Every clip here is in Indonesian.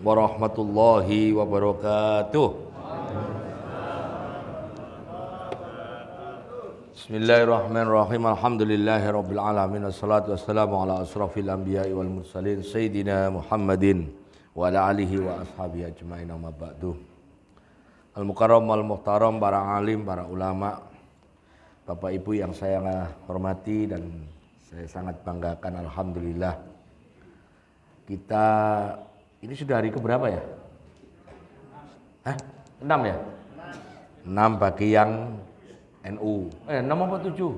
warahmatullahi wabarakatuh. Bismillahirrahmanirrahim. Alhamdulillahirabbil alamin wassalatu wassalamu ala asrafil anbiya'i wal mursalin sayyidina Muhammadin wa ala alihi wa ashabihi ajmain amma ba'du. Al-mukarram wal muhtaram, para alim, para ulama, Bapak Ibu yang saya hormati dan saya sangat banggakan, alhamdulillah. Kita ini sudah hari keberapa ya? 6 ya? 6 bagi yang NU. 6 apa 7?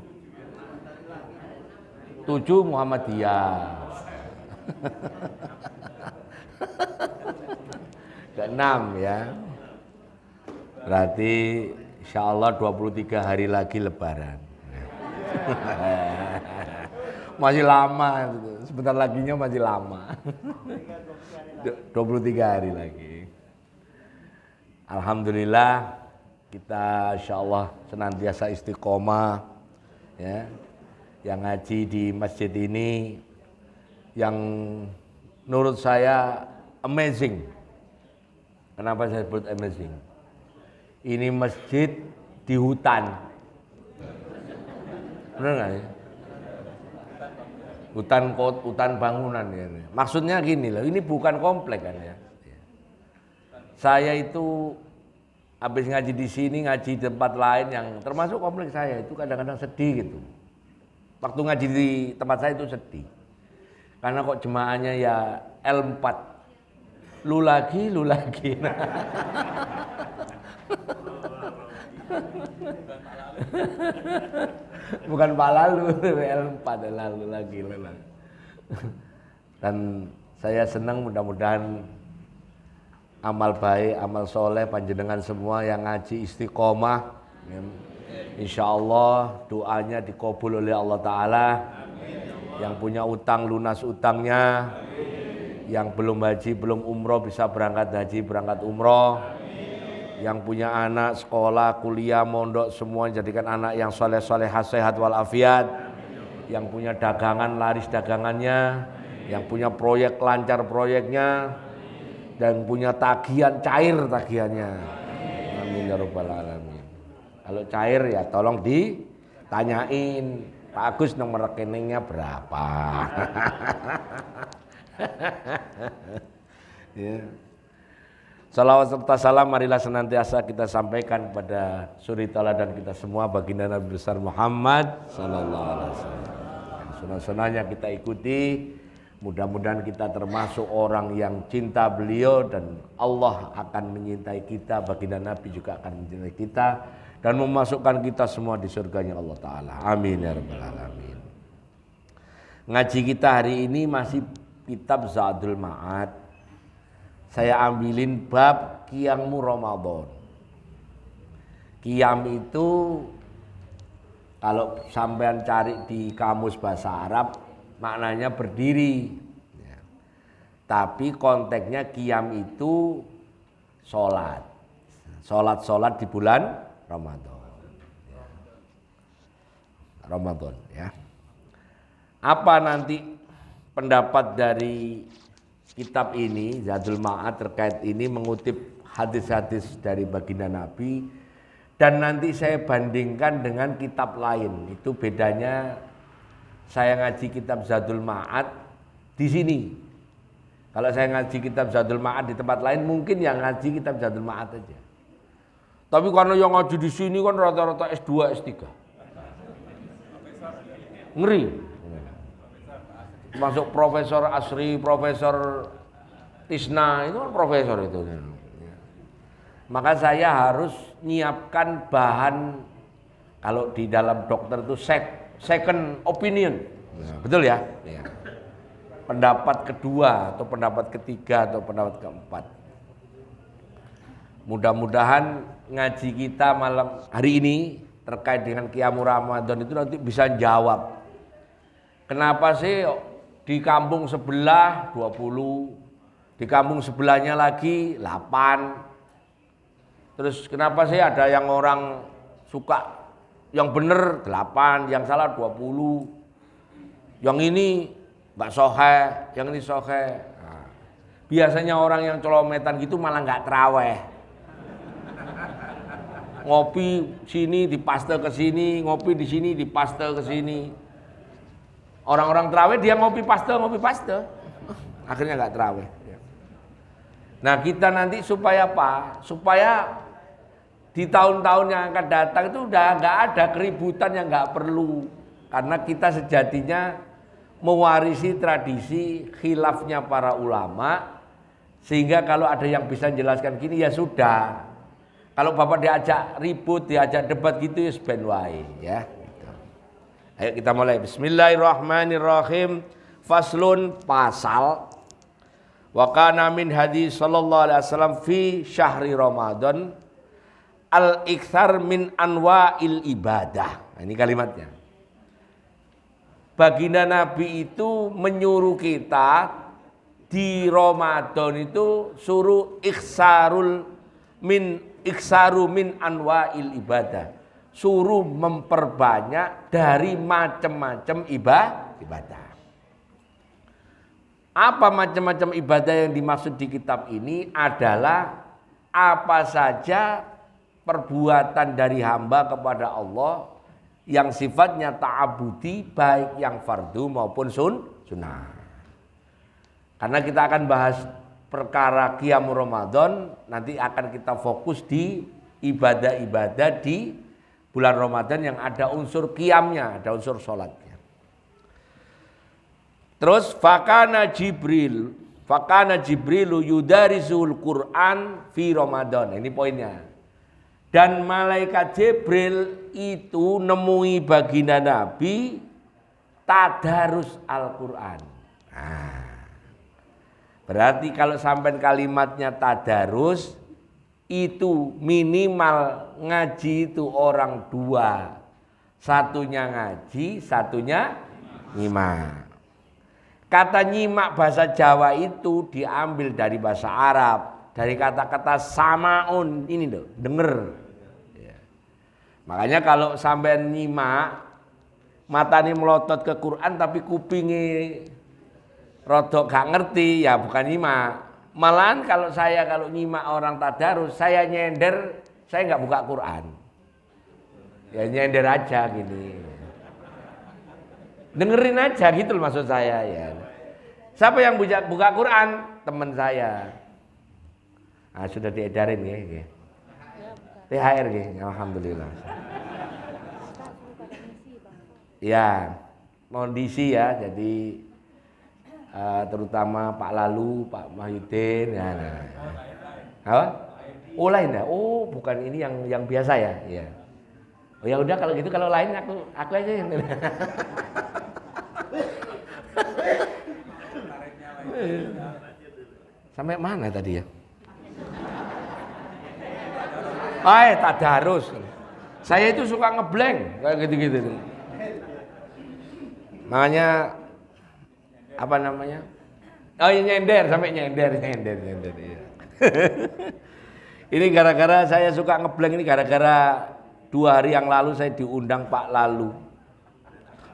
7 Muhammadiyah. Ke-6 ya. Berarti insya Allah 23 hari lagi lebaran. Masih lama, sebentar laginya masih lama. 23 hari lagi. Alhamdulillah kita insya Allah senantiasa istiqomah ya. Yang ngaji di masjid ini yang menurut saya amazing. Kenapa saya sebut amazing? Ini masjid di hutan. Benar nggak ya? Hutan bangunan ya. Maksudnya gini loh, ini bukan komplek kan ya. Saya itu habis ngaji di sini, ngaji di tempat lain yang termasuk komplek saya itu kadang-kadang sedih gitu. Waktu ngaji di tempat saya itu sedih. Karena kok jemaahnya ya L4. Lu lagi. Bukan palalu, L4 lalu lagi. Dan saya senang, mudah-mudahan amal baik, amal soleh panjenengan semua yang ngaji istiqomah, insya Allah doanya dikabul oleh Allah Ta'ala. Yang punya utang lunas utangnya, yang belum haji, belum umroh bisa berangkat haji, berangkat umroh. Yang punya anak sekolah, kuliah, mondok, semua jadikan anak yang soleh-solehah, sehat walafiat. Yang punya dagangan, laris dagangannya. Yang punya proyek, lancar proyeknya. Dan punya tagihan, cair tagihannya. Amin ya rabbal alamin. Kalau cair ya tolong ditanyain, Pak Agus nomor rekeningnya berapa? Ya. Salawat serta salam marilah senantiasa kita sampaikan kepada suri tauladan kita semua, baginda Nabi besar Muhammad sallallahu alaihi wasallam. Sunnah-sunnahnya kita ikuti. Mudah-mudahan kita termasuk orang yang cinta beliau dan Allah akan menyintai kita, baginda Nabi juga akan mencintai kita dan memasukkan kita semua di surganya Allah Ta'ala. Amin ya rabbal alamin. Ngaji kita hari ini masih kitab Zadul Ma'ad. Saya ambilin bab Qiyamul Ramadan. Qiyam itu kalau sampean cari di kamus bahasa Arab maknanya berdiri. Ya. Tapi konteksnya qiyam itu sholat. Sholat di bulan Ramadan. Ya. Ramadan ya. Apa nanti pendapat dari kitab ini, Zadul Ma'ad terkait ini, mengutip hadis-hadis dari baginda Nabi. Dan nanti saya bandingkan dengan kitab lain. Itu bedanya saya ngaji kitab Zadul Ma'ad di sini. Kalau saya ngaji kitab Zadul Ma'ad di tempat lain, mungkin yang ngaji kitab Zadul Ma'ad aja. Tapi karena yang ngaji di sini kan rata-rata S2, S3. Ngeri. Masuk Profesor Asri, Profesor Tisna, itu kan profesor itu. Maka saya harus nyiapkan bahan, kalau di dalam dokter itu second opinion. Nah, betul ya? Ya. Pendapat kedua atau pendapat ketiga atau pendapat keempat. Mudah-mudahan ngaji kita malam hari ini terkait dengan Qiyamul Ramadan itu nanti bisa jawab. Kenapa sih di kampung sebelah 20, di kampung sebelahnya lagi 8. Terus kenapa sih ada yang orang suka yang bener 8, yang salah 20. Yang ini enggak soheh, yang ini soheh. Nah, Biasanya orang yang celometan gitu malah nggak terawih. Ngopi sini dipaste ke sini, ngopi di sini dipaste ke sini. Orang-orang terawih dia ngopi paste. Akhirnya nggak terawih. Nah kita nanti supaya apa? Supaya di tahun-tahun yang akan datang itu udah nggak ada keributan yang nggak perlu. Karena kita sejatinya mewarisi tradisi khilafnya para ulama, sehingga kalau ada yang bisa menjelaskan gini ya sudah. Kalau Bapak diajak ribut, diajak debat gitu ya ben wae ya. Gitu. Ayo kita mulai. Bismillahirrahmanirrahim. Faslun pasal. Wa kana min hadis sallallahu alaihi wasallam fi syahri Ramadan al-iktsar min anwa'il ibadah. Nah, ini kalimatnya. Baginda Nabi itu menyuruh kita di Ramadan itu suruh iksaru min anwa'il ibadah. Suruh memperbanyak dari macam-macam ibadah. Apa macam-macam ibadah yang dimaksud di kitab ini adalah apa saja perbuatan dari hamba kepada Allah yang sifatnya ta'abudi, baik yang fardu maupun sunnah. Karena kita akan bahas perkara qiyam Ramadan, nanti akan kita fokus di ibadah-ibadah di bulan Ramadan yang ada unsur qiyamnya, ada unsur sholatnya. Terus fakana Jibrilu yudarisul Quran fi Ramadan. Ini poinnya. Dan malaikat Jibril itu nemui baginda Nabi tadarus Al-Quran. Nah, berarti kalau sampai kalimatnya tadarus itu minimal ngaji itu orang dua. Satunya ngaji, satunya nyimak. Kata nyimak bahasa Jawa itu diambil dari bahasa Arab. Dari kata-kata samaun, ini loh, denger. Makanya kalau sampai nyimak, matanya melotot ke Quran tapi kupingnya rodok gak ngerti, ya bukan nyimak. Malahan kalau nyimak orang tadarus, saya nyender, saya nggak buka Quran. Ya nyender aja gini. Dengerin aja gitu loh maksud saya ya. Siapa yang buka Quran? Teman saya. Nah, sudah diedarin ya. THR ya, alhamdulillah. Ya, kondisi ya, jadi terutama Pak Lalu, Pak Mahyudin, ya. Apa? Oh lain ya, oh bukan ini yang biasa ya, ya. Oh ya udah kalau gitu, kalau lain aku aja yang. Sampai mana tadi ya? Tadarus. Saya itu suka ngeblank kayak gitu-gitu. Makanya apa namanya? Oh nyender sampai nyender. Ya. Ini gara-gara saya suka ngeblank ini gara-gara 2 hari yang lalu saya diundang Pak Lalu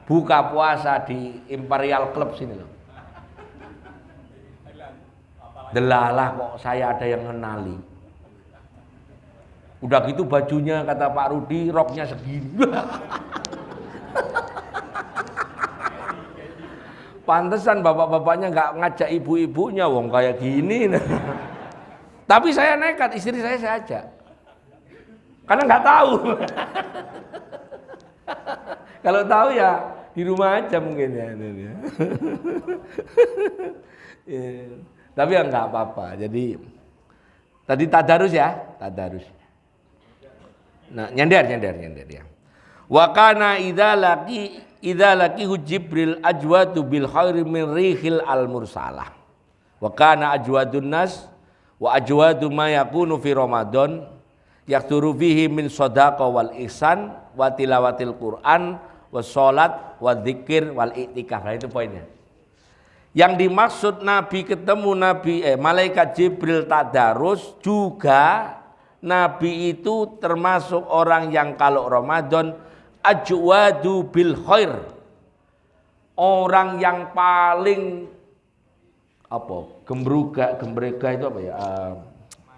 buka puasa di Imperial Club sini loh. Delalah kok saya ada yang kenali. Udah gitu bajunya kata Pak Rudi roknya segini. Pantesan bapak-bapaknya nggak ngajak ibu-ibunya wong kayak gini. Tapi saya nekat, istri saya ajak. Karena nggak tahu. Kalau tahu ya di rumah aja mungkin ya. Tapi ya nggak apa-apa. Jadi tadi tadarus ya, tadarus. Nah, nyender ya. Wa kana idza laqi Jibril ajwadu bil khairi min rihil al mursalah. Wa kana ajwadun nas wa ajwadu ma yakunu fi Ramadan yakturu fihi min shadaqah wal ihsan wa tilawatil Quran was salat wa dzikir wal i'tikaf. Nah, itu poinnya. Yang dimaksud Nabi ketemu malaikat Jibril tadarus juga Nabi itu termasuk orang yang kalau Ramadan ajwadu bil khair. Orang yang paling Gembrega itu apa ya?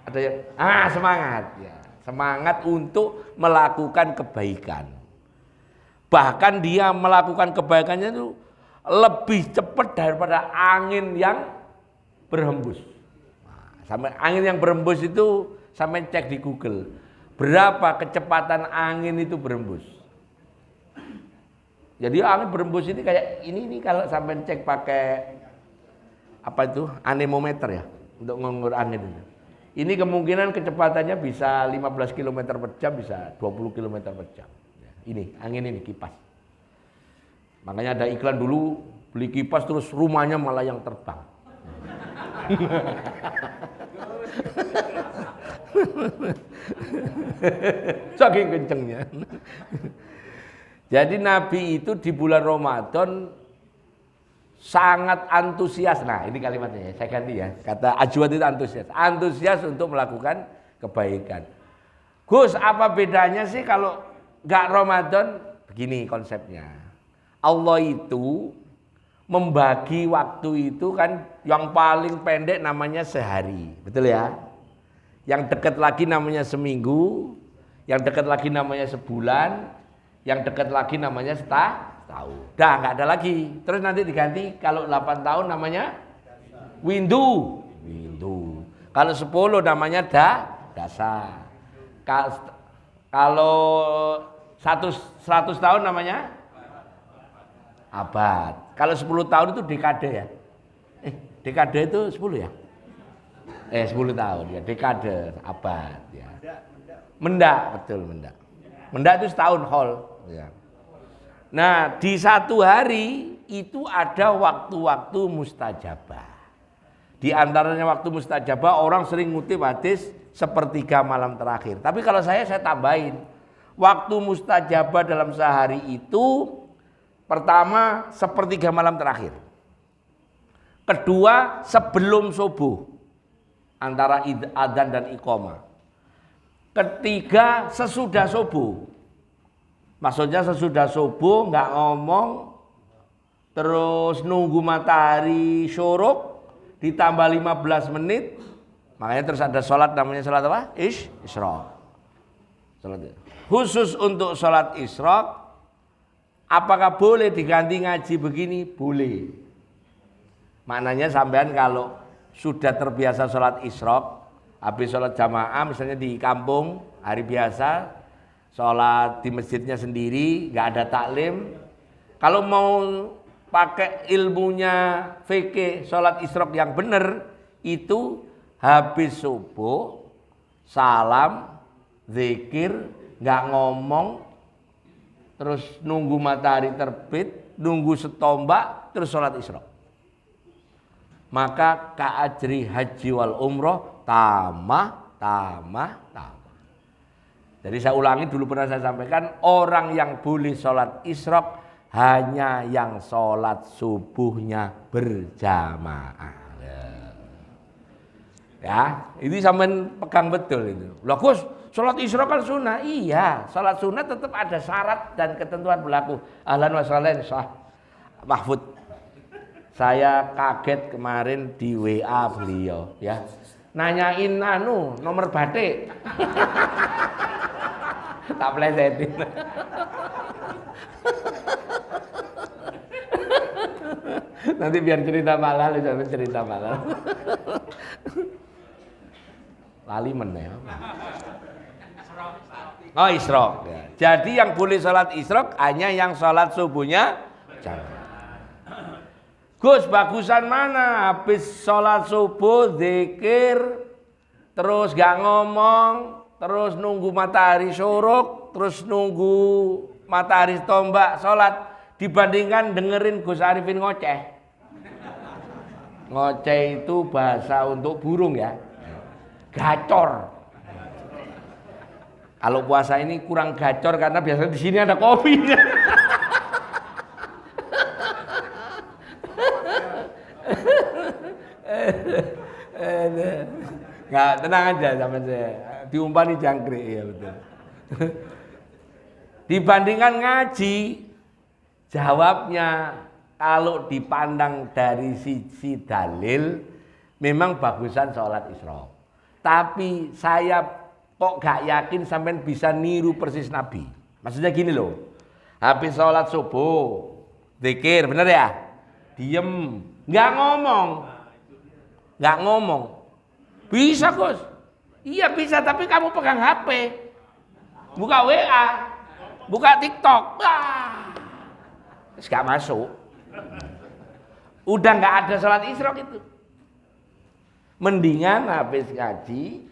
Ada yang semangat ya. Semangat untuk melakukan kebaikan. Bahkan dia melakukan kebaikannya itu lebih cepat daripada angin yang berhembus. Sampai angin yang berhembus itu sampai cek di Google. Berapa kecepatan angin itu berhembus? Jadi angin berhembus ini kayak ini kalau sampai cek pakai apa itu? Anemometer ya untuk mengukur angin itu. Ini kemungkinan kecepatannya bisa 15 km per jam, bisa 20 km per jam. Ini angin ini kipas. Makanya ada iklan dulu beli kipas terus rumahnya malah yang terbang. Saking kencengnya. Jadi Nabi itu di bulan Ramadan sangat antusias. Nah ini kalimatnya ya, saya ganti ya. Kata Ajwad itu antusias. Antusias untuk melakukan kebaikan. Gus, apa bedanya sih kalau nggak Ramadan? Begini konsepnya. Allah itu membagi waktu itu kan yang paling pendek namanya sehari. Betul ya? Yang dekat lagi namanya seminggu. Yang dekat lagi namanya sebulan. Yang dekat lagi namanya setahun. Dah nggak ada lagi. Terus nanti diganti kalau 8 tahun namanya windu. Kalau 10 namanya dasa. Kalau 100 tahun namanya abad. Kalau 10 tahun itu dekade ya. Dekade itu 10 ya? 10 tahun ya, dekade, abad ya. Mendak, betul mendak. Mendak itu setahun hol ya. Nah, di satu hari itu ada waktu-waktu mustajabah. Di antaranya waktu mustajabah orang sering ngutip hadis sepertiga malam terakhir. Tapi kalau saya tambahin. Waktu mustajabah dalam sehari itu pertama sepertiga malam terakhir. Kedua sebelum subuh antara adzan dan iqamah. Ketiga sesudah subuh. Maksudnya sesudah subuh nggak ngomong, terus nunggu matahari syuruk ditambah 15 menit, makanya terus ada sholat namanya sholat apa? Isyraq. Khusus untuk sholat isyraq, apakah boleh diganti ngaji begini? Boleh. Maknanya sampean kalau sudah terbiasa sholat isyraq, habis sholat jamaah misalnya di kampung hari biasa, sholat di masjidnya sendiri, nggak ada taklim. Kalau mau pakai ilmunya fikih sholat isyraq yang benar, itu habis subuh, salam, zikir, nggak ngomong, terus nunggu matahari terbit, nunggu setombak, terus sholat isyraq. Maka ka'ajri haji wal umroh tamah. Jadi saya ulangi dulu pernah saya sampaikan, orang yang boleh sholat isyraq hanya yang sholat subuhnya berjamaah. Ya, ini sampean pegang betul itu. Lah Gus, sholat isyraq kan sunnah. Iya, sholat sunnah tetap ada syarat dan ketentuan berlaku. Ahlan wa sahlan Syah Mahfud. Saya kaget kemarin di WA beliau ya. Nanyain nomor batik. Tak plesetin. Nanti biar cerita malal, jangan cerita malal. Lali meneh. Oh isyraq. Ya. Jadi yang boleh sholat isyraq hanya yang sholat subuhnya jangan. Gus, bagusan mana? Habis sholat subuh, zikir, terus gak ngomong, terus nunggu matahari syuruk, terus nunggu matahari tombak, sholat, dibandingkan dengerin Gus Arifin ngoceh. Ngoceh itu bahasa untuk burung ya, gacor. Kalau puasa ini kurang gacor karena biasanya di sini ada kopinya. Nggak, tenang aja sama saya, diumpani jangkrik ya betul. Dibandingkan ngaji, jawabnya kalau dipandang dari sisi dalil, Memang bagusan sholat isyraq. Tapi saya kok gak yakin sampean bisa niru persis Nabi. Maksudnya gini loh. Habis sholat subuh, zikir, bener ya? Diem, nggak ngomong. Bisa Gus? Iya bisa, tapi kamu pegang HP, buka WA, buka TikTok, nggak masuk. Udah nggak ada sholat isyraq itu. Mendingan habis ngaji,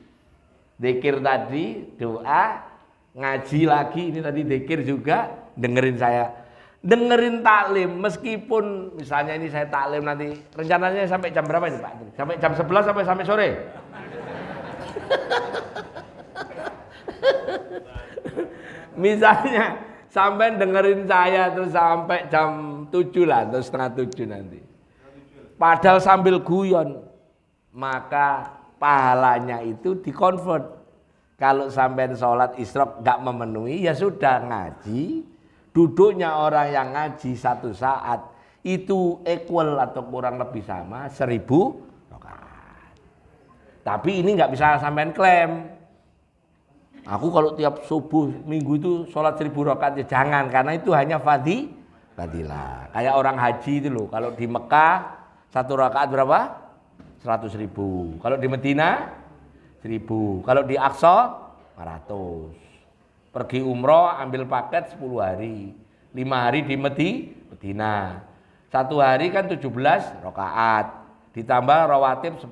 zikir tadi, doa, ngaji lagi, ini tadi zikir juga, dengerin saya. Dengerin taklim, meskipun misalnya ini saya taklim nanti, rencananya sampai jam berapa ini Pak? Sampai jam 11 sampai sore? Misalnya sampai dengerin saya terus sampai jam 7 lah, atau setengah 7 nanti. Padahal sambil guyon, maka pahalanya itu dikonvert. Kalau sampai sholat isyraq gak memenuhi, ya sudah ngaji. Duduknya orang yang ngaji satu saat itu equal atau kurang lebih sama 1000 rakaat. Tapi ini nggak bisa sampean klaim. Aku kalau tiap subuh minggu itu sholat 1000 rakaat ya jangan, karena itu hanya fadilah. Kayak orang haji itu loh. Kalau di Mekah 1 rakaat berapa? 100.000. Kalau di Medina 1000. Kalau di Aqsa 400. Pergi umroh ambil paket 10 hari, 5 hari di Medina. 1 hari kan 17 rakaat, ditambah rawatib 10,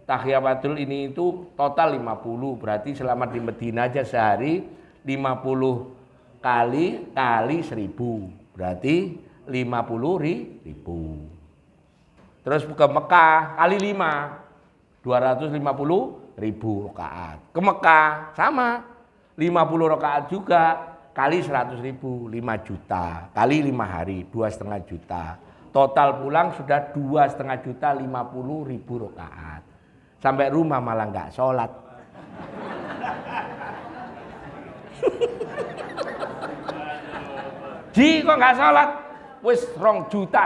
tahiyatul ini itu total 50. Berarti selama di Medina aja sehari 50 kali 1000, berarti 50.000. Terus ke Mekah kali 5, 250.000 rakaat. Ke Mekah sama 50 rakaat juga kali 100.000, 5 juta kali 5 hari 2,5 juta. Total pulang sudah 2,5 juta, 50.000 rakaat. Sampai rumah malah nggak sholat. Ji kok nggak sholat? Wis 2,5 juta.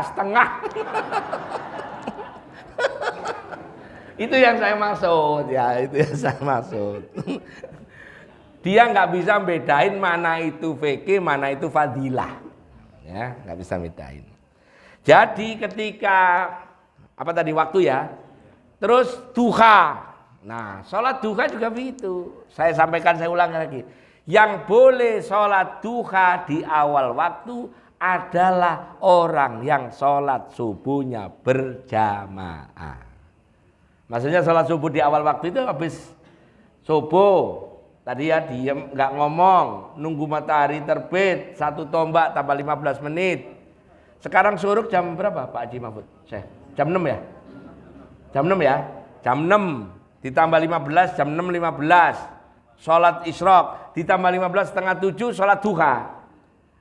Itu yang saya maksud ya, itu yang saya maksud. Dia nggak bisa bedain mana itu fikih, mana itu fadilah, ya nggak bisa bedain. Jadi ketika apa tadi waktu ya, terus duha. Nah, sholat duha juga begitu. Saya sampaikan, saya ulang lagi. Yang boleh sholat duha di awal waktu adalah orang yang sholat subuhnya berjamaah. Maksudnya sholat subuh di awal waktu itu habis subuh. Tadi ya diem, nggak ngomong, nunggu matahari terbit, 1 tombak tambah 15 menit. Sekarang syuruk jam berapa Pak Haji Mahfud? Jam 6 ya? Jam 6 ya? Jam 6 ditambah 15, jam 6.15. Sholat isyraq ditambah 15 setengah 7, sholat duha.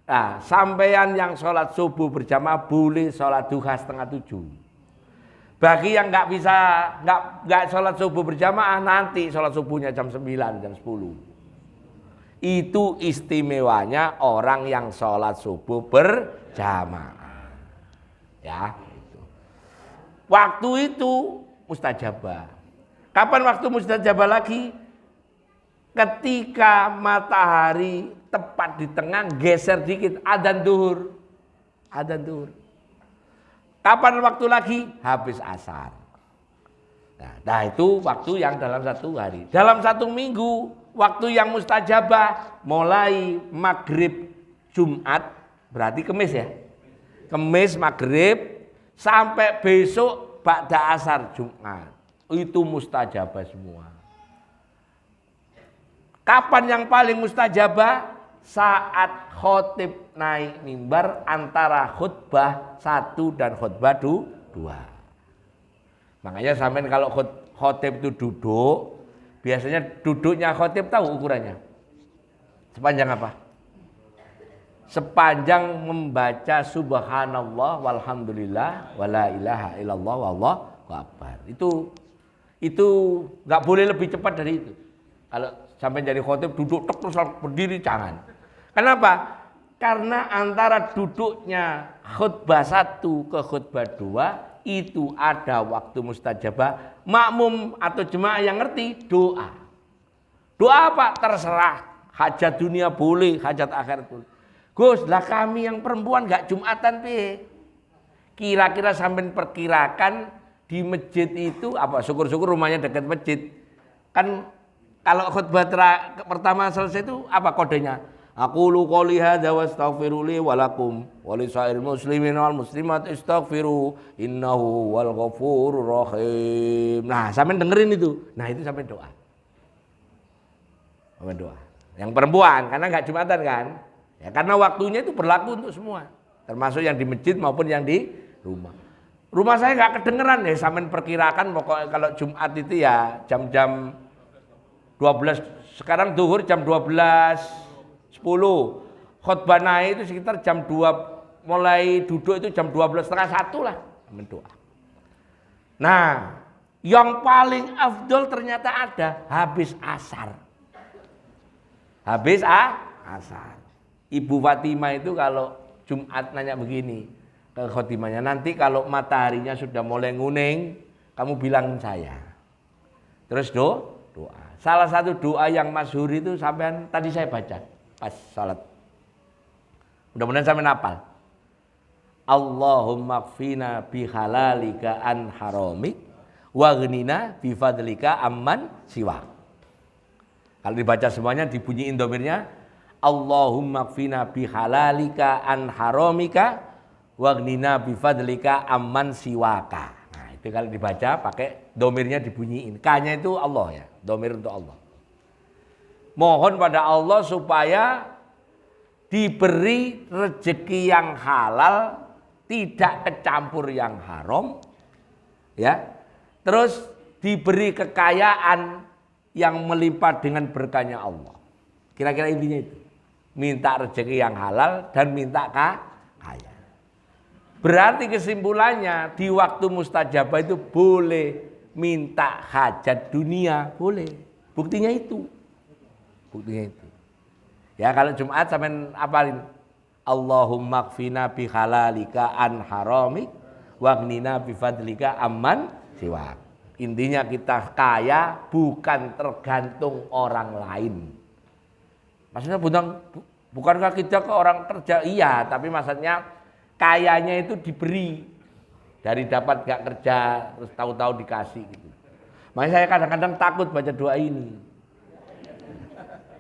Nah, sampeyan yang sholat subuh berjamaah boleh sholat duha setengah 7. Bagi yang nggak bisa nggak sholat subuh berjamaah, nanti sholat subuhnya jam 9, jam 10. Itu istimewanya orang yang sholat subuh berjamaah. Ya, itu. Waktu itu mustajabah. Kapan waktu mustajabah lagi? Ketika matahari tepat di tengah geser dikit, adzan duhur. Adzan duhur. Kapan waktu lagi? Habis asar. Nah itu waktu yang dalam 1 hari. Dalam 1 minggu, waktu yang mustajabah mulai maghrib Jumat, berarti Kemis ya. Kemis maghrib sampai besok ba'da asar Jumat. Itu mustajabah semua. Kapan yang paling mustajabah? Saat khotib naik mimbar antara khutbah 1 dan khutbah 2. Makanya sampean kalau khotib itu duduk, biasanya duduknya khotib tahu ukurannya? Sepanjang apa? Sepanjang membaca subhanallah walhamdulillah wala ilaha illallah wallahu akbar. Itu nggak boleh lebih cepat dari itu. Kalau sampai jadi khotib duduk tek terus berdiri jangan. Kenapa? Karena antara duduknya khutbah 1 ke khutbah 2 itu ada waktu mustajabah. Makmum atau jemaah yang ngerti doa. Doa apa? Terserah. Hajat dunia boleh, hajat akhirat boleh. Gus, lah kami yang perempuan gak Jumatan piye? Kira-kira sampai perkirakan di masjid itu apa? Syukur-syukur rumahnya dekat masjid. Kan kalau khutbah pertama selesai itu apa kodenya? Aqulu qouli hadza wa astaghfiru li wa lakum wa li sa'iril muslimin wal muslimat istaghfiru innahu wal ghafurur rahim. Nah, sampean dengerin itu. Nah, itu sampean doa. Sampean doa. Yang perempuan karena enggak Jumatan kan? Ya karena waktunya itu berlaku untuk semua. Termasuk yang di masjid maupun yang di rumah. Rumah saya enggak kedengeran ya, sampean perkirakan pokoknya kalau Jumat itu ya jam-jam 12, sekarang zuhur jam 12:10. Khutbah naik itu sekitar jam 2, mulai duduk itu jam 12:30 lah mendoa. Nah, yang paling afdol ternyata ada habis asar. Habis asar. Ibu Fatimah itu kalau Jumat nanya begini ke khotimahnya, nanti kalau mataharinya sudah mulai nguning, kamu bilangin saya. Terus doa. Salah satu doa yang masyhur itu sampean tadi saya baca pas salat. Mudah-mudahan sampean hafal. Allahumma kfina bihalalika an haramik waghnina bifadlika amman siwa. Kalau dibaca semuanya dibunyiin domirnya Allahumma kfina bihalalika an haramika waghnina bifadlika amman siwaka. Nah, itu kalau dibaca pakai domirnya dibunyiin. K-nya itu Allah ya, domir untuk Allah. Mohon pada Allah supaya diberi rezeki yang halal, tidak kecampur yang haram, ya. Terus diberi kekayaan yang melimpah dengan berkahnya Allah. Kira-kira intinya itu. Minta rezeki yang halal dan minta kaya. Berarti kesimpulannya di waktu mustajabah itu boleh minta hajat dunia, boleh. Buktinya itu. Ya kalau Jumat sampean apalin Allahumma kfina bihalalika an haramik waghnina bifadlika amman siwak. Intinya kita kaya bukan tergantung orang lain. Maksudnya bukankah kita ke orang kerja? Iya, tapi maksudnya kayanya itu diberi dari dapat gak kerja terus tahu-tahu dikasih gitu. Makanya saya kadang-kadang takut baca doa ini.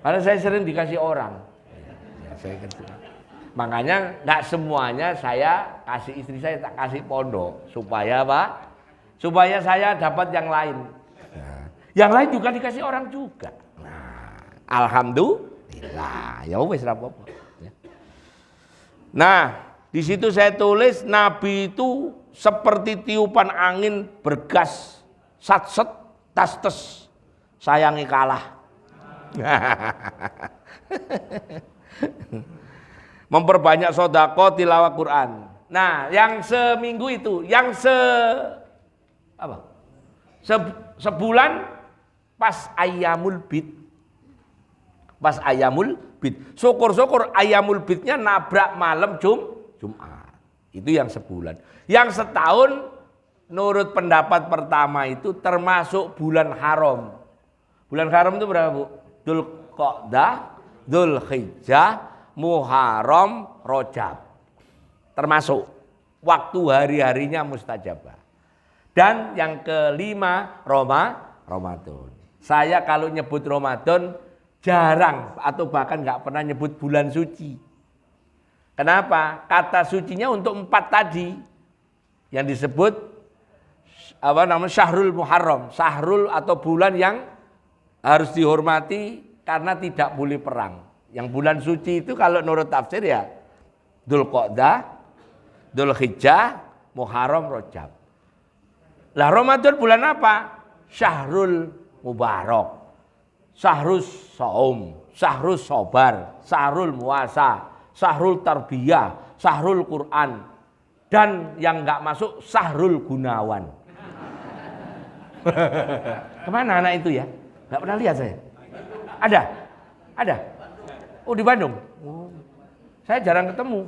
Karena saya sering dikasih orang. Makanya nggak semuanya saya kasih istri saya, tak kasih pondok supaya apa? Supaya saya dapat yang lain. Yang lain juga dikasih orang juga. Nah, alhamdulillah. Ya wes rapopo. Nah, di situ saya tulis Nabi itu seperti tiupan angin bergas, sat-set, tas-tes, sayangi kalah. Memperbanyak sodako tilawah Quran. Nah, yang seminggu itu, yang sebulan pas Ayyamul Bid. Pas Ayyamul Bid. Syukur-syukur Ayyamul Bidnya nabrak malam Jumat. Itu yang sebulan. Yang setahun menurut pendapat pertama itu termasuk bulan haram. Bulan haram itu berapa, Bu? Dzulqa'dah, Dzulhijjah, Muharram, Rajab. Termasuk waktu hari-harinya mustajabah. Dan yang kelima Ramadan. Saya kalau nyebut Ramadan jarang atau bahkan nggak pernah nyebut bulan suci. Kenapa? Kata sucinya untuk 4 tadi yang disebut Syahrul Muharram, Syahrul atau bulan yang harus dihormati karena tidak boleh perang. Yang bulan suci itu kalau menurut tafsir ya Dzulqa'dah, Dzulhijjah, Muharram, Rajab. Lah Ramadan bulan apa? Syahrul Mubarak, Syahrus Saum, Syahrus Sobar, Syahrul Muasa, Syahrul Tarbiyah, Syahrul Quran, dan yang nggak masuk Syahrul Gunawan. Kemana anak itu ya? Nggak pernah lihat saya. Ada. Oh di Bandung. Oh. Saya jarang ketemu.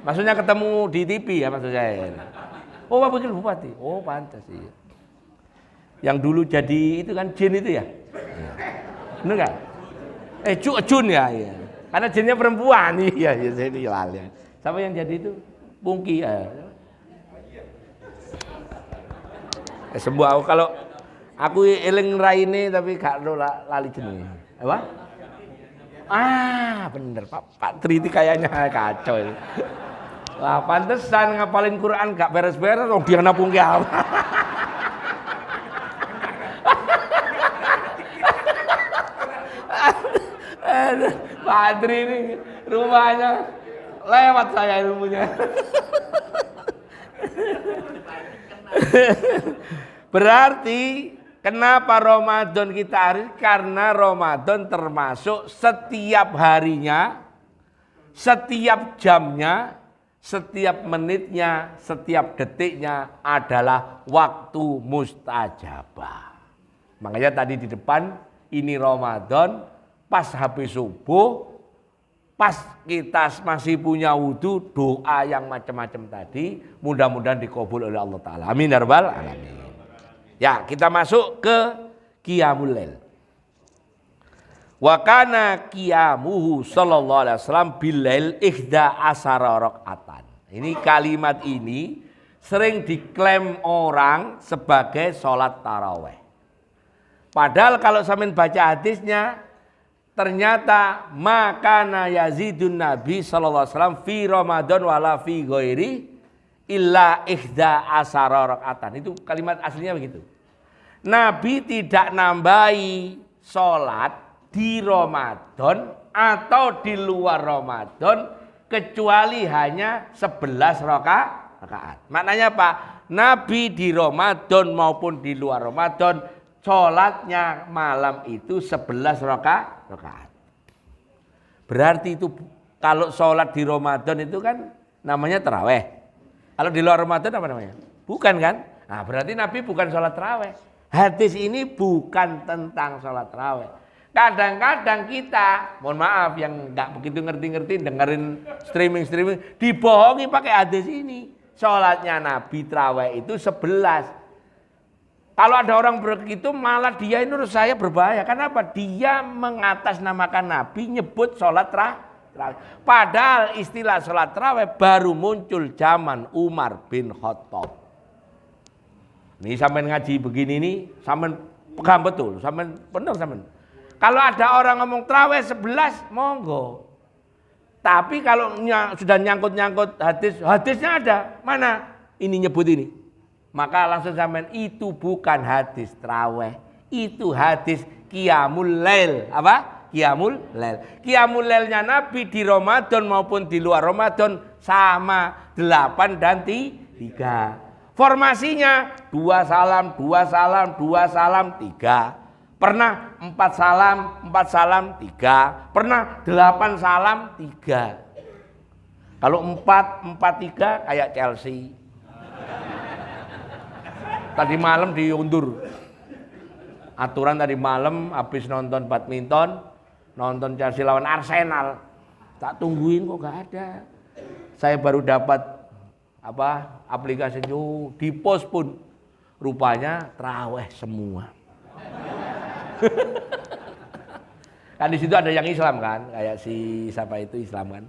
Maksudnya ketemu di TV ya maksud saya. Oh, wakil bupati. Oh, pantas iya. Yang dulu jadi itu kan jin itu ya? Iya. Benar enggak? Jun ya, iya. Karena jinnya perempuan, iya, jadi lali. Siapa yang jadi itu? Pungki ya. Sembuh aku kalau aku eling raine tapi gak lali jenenge. Apa? Bener Pak Triti kayaknya kacau. Wah, pantesan ngapalin Quran gak beres-beres, dia napung ke apa? Pak Tri ini rumahnya lewat saya ilmunya. Berarti kenapa Ramadan kita hari? Karena Ramadan termasuk setiap harinya, setiap jamnya, setiap menitnya, setiap detiknya adalah waktu mustajabah. Makanya tadi di depan ini Ramadan, pas habis subuh, pas kita masih punya wudhu, doa yang macam-macam tadi mudah-mudahan dikabul oleh Allah Ta'ala. Amin ya rabbal alamin. Ya, kita masuk ke Qiyamul Lail. Wa kana qiyamuhu sallallahu alaihi wasallam bilail ihda asara rakaatan. Ini kalimat ini sering diklaim orang sebagai sholat taraweh. Padahal kalau sampean baca hadisnya, ternyata makana yazidun Nabi sallallahu alaihi wasallam fi Ramadan wala fi ghairi illa ihda asara rakaatan. Itu kalimat aslinya begitu. Nabi tidak nambahi sholat di Ramadan atau di luar Ramadan kecuali hanya 11 rakaat. Maknanya apa? Nabi di Ramadan maupun di luar Ramadan sholatnya malam itu 11 rakaat. Berarti itu kalau sholat di Ramadan itu kan namanya taraweh. Kalau di luar Ramadan apa namanya? Bukan kan? Nah, berarti Nabi bukan sholat taraweh. Hadis ini bukan tentang sholat taraweh. Kadang-kadang kita, mohon maaf yang nggak begitu ngerti-ngerti dengerin streaming dibohongi pakai hadis ini. Sholatnya Nabi taraweh itu 11. Kalau ada orang begitu malah dia ini menurut saya berbahaya. Kenapa? Dia mengatasnamakan Nabi nyebut sholat taraweh. Padahal istilah sholat taraweh baru muncul zaman Umar bin Khattab. Ini sampean ngaji begini nih, sampean pegang betul, sampean benar sampean. Kalau ada orang ngomong taraweh 11, monggo. Tapi kalau sudah nyangkut-nyangkut hadisnya ada. Mana? Ini nyebut ini. Maka langsung sampean itu bukan hadis taraweh. Itu hadis Qiyamul Lail. Apa? Qiyamul Lail. Qiyamul Lailnya Nabi di Ramadan maupun di luar Ramadan sama 8 dan 3. Formasinya 2 salam, 2 salam, 2 salam, 3. Pernah 4 salam, 4 salam, 3. Pernah 8 salam, 3. Kalau 4, 3 kayak Chelsea. Tadi malam diundur. Aturan tadi malam habis nonton badminton, nonton Chelsea lawan Arsenal. Tak tungguin kok gak ada. Saya baru dapat aplikasinya di post pun rupanya taraweh semua. Kan di situ ada yang Islam kan, kayak si siapa itu Islam kan.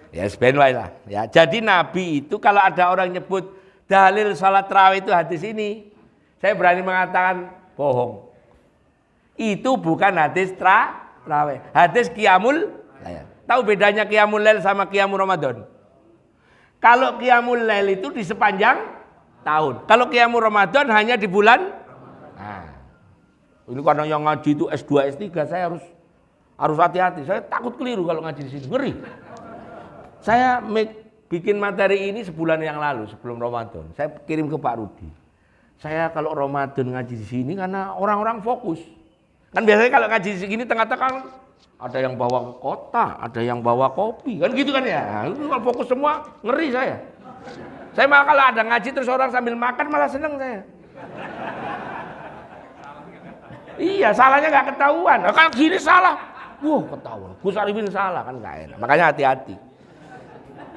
Ya sebenarnya lah. Ya, jadi Nabi itu kalau ada orang nyebut dalil salat tarawih itu hadis ini, saya berani mengatakan bohong. Itu bukan hadis tarawih, hadis Qiyamul Lail. Tahu bedanya Qiyamul Lail sama Qiyamul Ramadan? Kalau Qiyamul Lail itu di sepanjang tahun. Kalau Qiyamul Ramadan hanya di bulan. Nah, ini karena yang ngaji itu S2, S3, saya harus hati-hati. Saya takut keliru kalau ngaji di sini, ngeri. Saya bikin materi ini sebulan yang lalu sebelum Ramadan. Saya kirim ke Pak Rudi. Saya kalau Ramadan ngaji di sini karena orang-orang fokus. Kan biasanya kalau ngaji di sini tengah-tengah ada yang bawa kotak, ada yang bawa kopi, kan gitu kan ya. Itu kalau fokus semua ngeri saya. Saya malah kalau ada ngaji terus orang sambil makan malah seneng saya. Iya, salahnya nggak ketahuan. Nah, kalau gini salah, wah ketahuan. Gus Arifin salah kan nggak enak. Makanya hati-hati.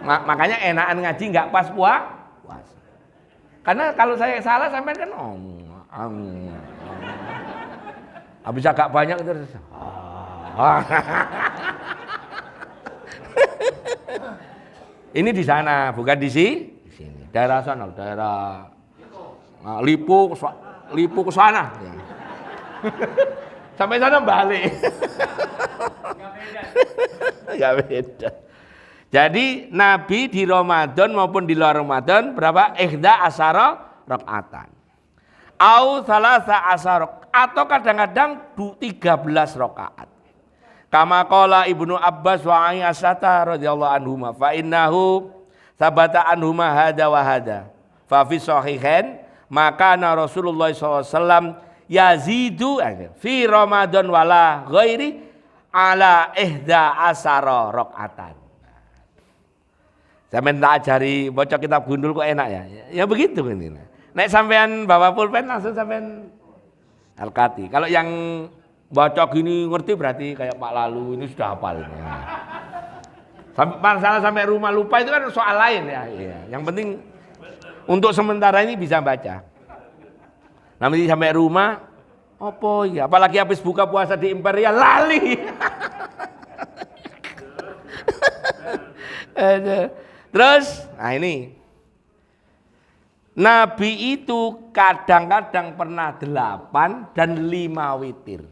Makanya enakan ngaji nggak pas puasa. Karena kalau saya salah sampai kan habis agak banyak terus. Ini di sana, bukan di sini. Daerah sana, daerah Lipo ke sana. Ya. Sampai sana balik. Gak beda. Jadi Nabi di Ramadan maupun di luar Ramadan berapa? Ihda asyara rakaatan. Au salasa asyara atau kadang-kadang 13 rakaat. Kama qala Ibnu Abbas wa Aisyah radhiyallahu anhuma fa innahu sabata anhuma hada wa hada. Fa fi sahihain maka Rasulullah SAW yazidu fi Ramadan wala ghairi ala ihda asyara rakaatan. Saya minta ajari baca kitab gundul kok enak ya. Ya begitu ini. Nek sampean bawa pulpen langsung sampean Al-Kati. Kalau yang baca gini ngerti berarti kayak Pak Lalu ini sudah hafal ini. Ya. Masalah sampai rumah lupa itu kan soal lain ya. Ya. Yang penting untuk sementara ini bisa baca. Nanti sampai rumah, apa ya? Apalagi habis buka puasa di Imperial lali. Terus, nah ini Nabi itu kadang-kadang pernah 8 dan 5 witir.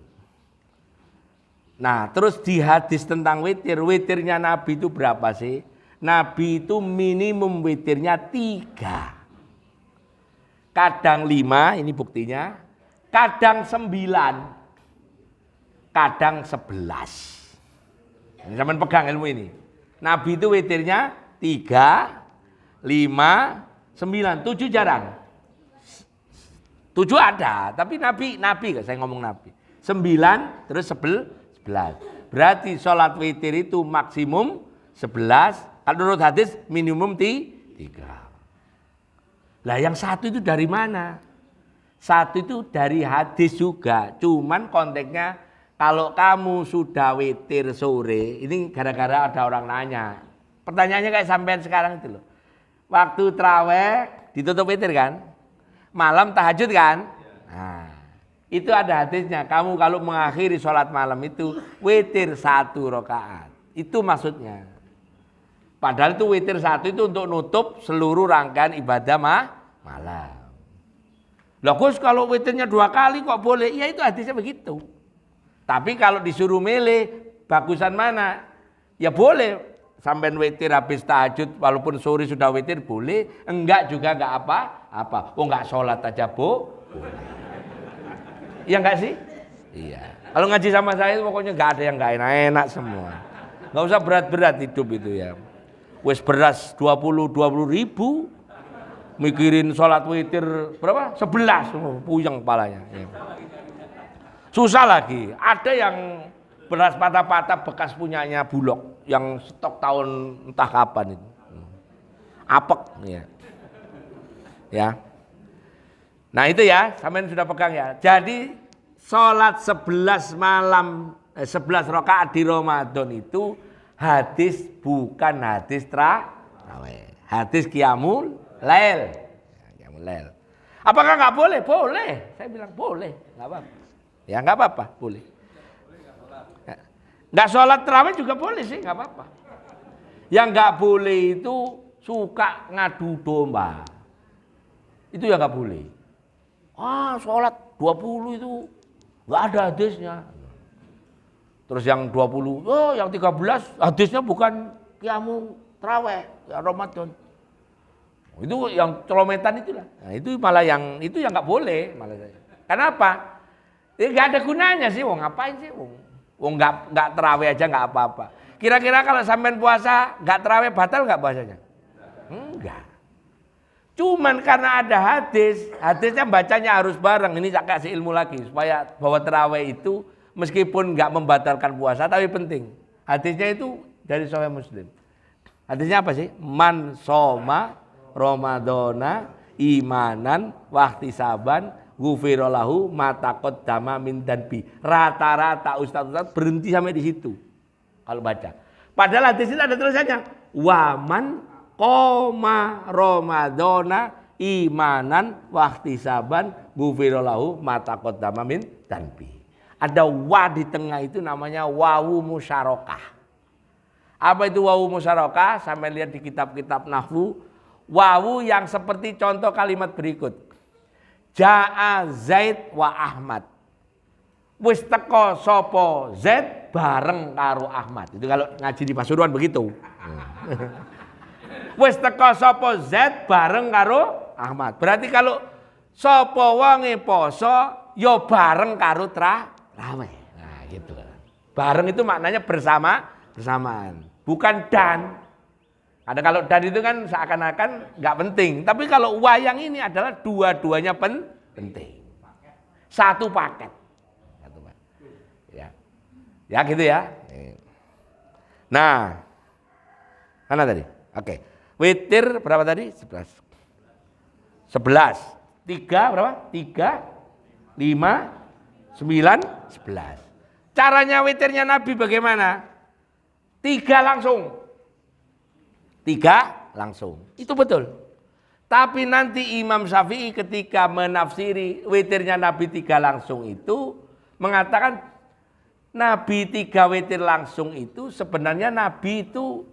Nah terus di hadis tentang witir, witirnya Nabi itu berapa sih? Nabi itu minimum witirnya 3. Kadang 5, ini buktinya. Kadang 9. Kadang 11. Ini sampean pegang ilmu ini. Nabi itu witirnya 3, 5, 9, 7 jarang. 7 ada, tapi Nabi saya ngomong Nabi. 9 terus 11. Berarti sholat witir itu maksimum 11. Kalau menurut hadis minimum 3. Lah yang satu itu dari mana? Satu itu dari hadis juga. Cuman konteksnya kalau kamu sudah witir sore, ini gara-gara ada orang nanya. Pertanyaannya kayak sampean sekarang itu loh. Waktu traweh ditutup witir kan? Malam tahajud kan? Nah, itu ada hadisnya. Kamu kalau mengakhiri sholat malam itu witir 1 rakaat. Itu maksudnya. Padahal itu witir 1 itu untuk nutup seluruh rangkaian ibadah malam. Loh Gus kalau witirnya 2 kali kok boleh? Ya itu hadisnya begitu. Tapi kalau disuruh milih bagusan mana? Ya boleh. Sampai witir habis tahajud walaupun sore sudah witir boleh. Enggak juga enggak apa-apa. Oh enggak sholat aja boleh. Iya enggak sih? Iya. Kalau ngaji sama saya pokoknya enggak ada yang enggak enak-enak semua. Enggak usah berat-berat hidup itu ya. Wes beras 20 ribu. Mikirin sholat witir berapa? 11. Puyeng kepalanya. Ya. Susah lagi. Ada yang beras patah-patah bekas punyanya Bulog. Yang stok tahun entah kapan itu. Apek. Ya. Nah itu ya. Sampean sudah pegang ya. Jadi sholat 11 rakaat di Ramadan itu hadis bukan hadis tarawih. Hadis qiyamul lail. Qiyamul lail. Apakah nggak boleh? Boleh. Saya bilang boleh. Nggak apa-apa. Ya nggak apa-apa. Boleh. Nggak sholat tarawih juga boleh sih. Nggak apa-apa. Yang nggak boleh itu suka ngadu domba. Itu yang nggak boleh. Sholat 20 itu nggak ada hadisnya. Terus yang 20, yang 13 hadisnya bukan qiyamul tarawih, ya Ramadan. Itu yang celometan itulah. Nah, itu malah yang nggak boleh malah saya. Kenapa? Nggak ada gunanya sih, wong ngapain sih, wong nggak tarawih aja nggak apa-apa. Kira-kira kalau sampean puasa nggak tarawih batal nggak puasanya? Enggak. Cuman karena ada hadisnya bacanya harus bareng. Ini saya kasih ilmu lagi supaya bahwa tarawih itu meskipun nggak membatalkan puasa tapi penting. Hadisnya itu dari Sahih Muslim. Hadisnya apa sih? Man soma Ramadana imanan wahtisaban ghufira lahu ma taqaddama min dzanbi. Rata-rata ustaz-ustaz berhenti sampai di situ. Kalau baca. Padahal hadis itu ada tulisannya waman qoma Ramadana imanan wahtisaban ghufira lahu ma taqaddama min dzanbi. Ada wa di tengah itu namanya wawu musyarakah. Apa itu wawu musyarakah? Sampai lihat di kitab-kitab nahwu. Wawu yang seperti contoh kalimat berikut. Ja'a Zaid wa Ahmad. Wis teko sapa Zaid bareng karo Ahmad. Itu kalau ngaji di Pasuruan begitu. Wis teko sapa Zaid bareng karo Ahmad. Berarti kalau sapa wonge poso ya bareng karo traweh. Nah, gitu. Bareng itu maknanya bersamaan. Bukan dan. Ada kalau dan itu kan seakan-akan nggak penting. Tapi kalau wayang ini adalah dua-duanya penting. Satu paket. Ya gitu ya. Nah. Mana tadi? Oke. Witir berapa tadi? 11. 11. 3 berapa? 3, 5, 9, 11. Caranya witirnya Nabi bagaimana? 3 langsung. 3 langsung. Itu betul. Tapi nanti Imam Syafi'i ketika menafsiri witirnya Nabi 3 langsung itu mengatakan Nabi 3 witir langsung itu sebenarnya Nabi itu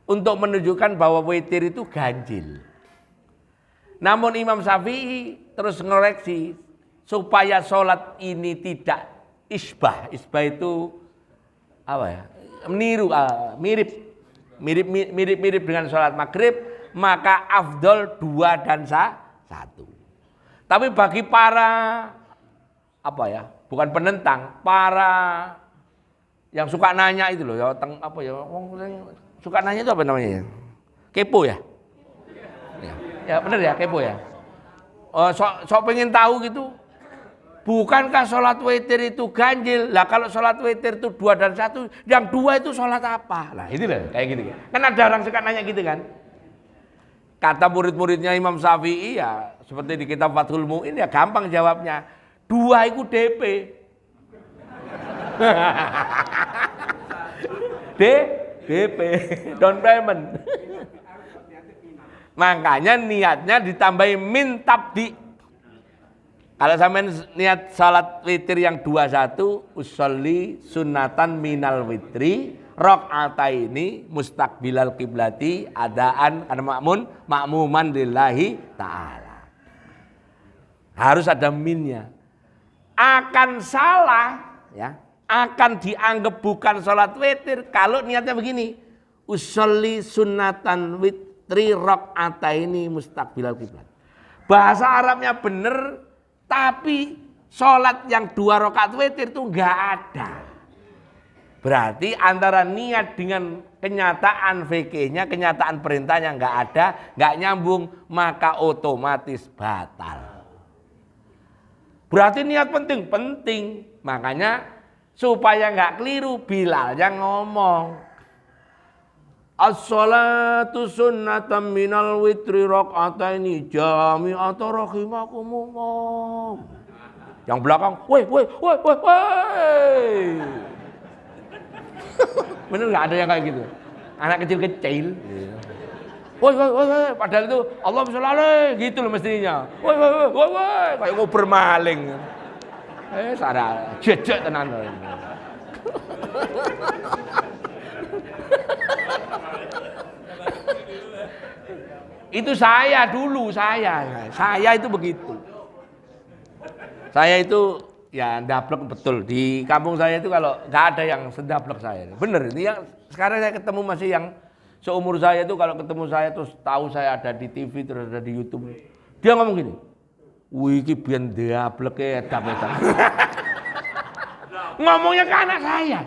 untuk menunjukkan bahwa witir itu ganjil. Namun Imam Syafi'i terus ngoreksi supaya sholat ini tidak isbah. Isbah itu apa ya? Meniru, mirip dengan sholat maghrib, maka afdol 2 dan 1. Tapi bagi para apa ya? Bukan penentang, para yang suka nanya itu loh, ya, apa ya? Suka nanya itu apa namanya ya? Kepo ya? Ya benar ya, kepo ya. Sok pengen tahu gitu. Bukankah sholat witir itu ganjil? Lah kalau sholat witir itu 2 dan 1, yang 2 itu sholat apa? Nah itu loh, kayak gitu. Kan ada orang suka nanya gitu kan. Kata murid-muridnya Imam Syafi'i ya, seperti di kitab Fathul Mu'in ya gampang jawabnya. 2 itu DP. DP, down payment. Makanya niatnya ditambahi min tabdi. Kalau sampean niat salat witir yang 21, usolli sunnatan minal witri rakaataini mustaqbilal kiblati adaan karena makmuman lillahi ta'ala. Harus ada minnya. Akan salah ya, akan dianggap bukan salat witir kalau niatnya begini. Usolli sunnatan witri rakaataini mustaqbilal kiblat. Bahasa Arabnya bener, tapi sholat yang 2 rakaat witir itu enggak ada. Berarti antara niat dengan kenyataan fikihnya, kenyataan perintahnya enggak ada, enggak nyambung, maka otomatis batal. Berarti niat penting. Makanya supaya enggak keliru Bilal yang ngomong. As-salatu sunnatan minal witri raka'ataini jami'atan rahimakumullah. Yang belakang, woi. Bener nggak ada yang kayak gitu? Anak kecil-kecil. Woi. Padahal itu Allah sholli gitu loh mestinya. Woi. Kayak mau bermaling. Sarah jejak tenan. Itu saya dulu, saya itu begitu. Saya itu ya ndablek betul. Di kampung saya itu kalau nggak ada yang sedablek saya. Bener, ini yang sekarang saya ketemu masih yang seumur saya itu kalau ketemu saya terus tahu saya ada di TV terus ada di YouTube. Dia ngomong gini, wih iki biyen ndableke edap-edap. Ngomongnya ke anak saya.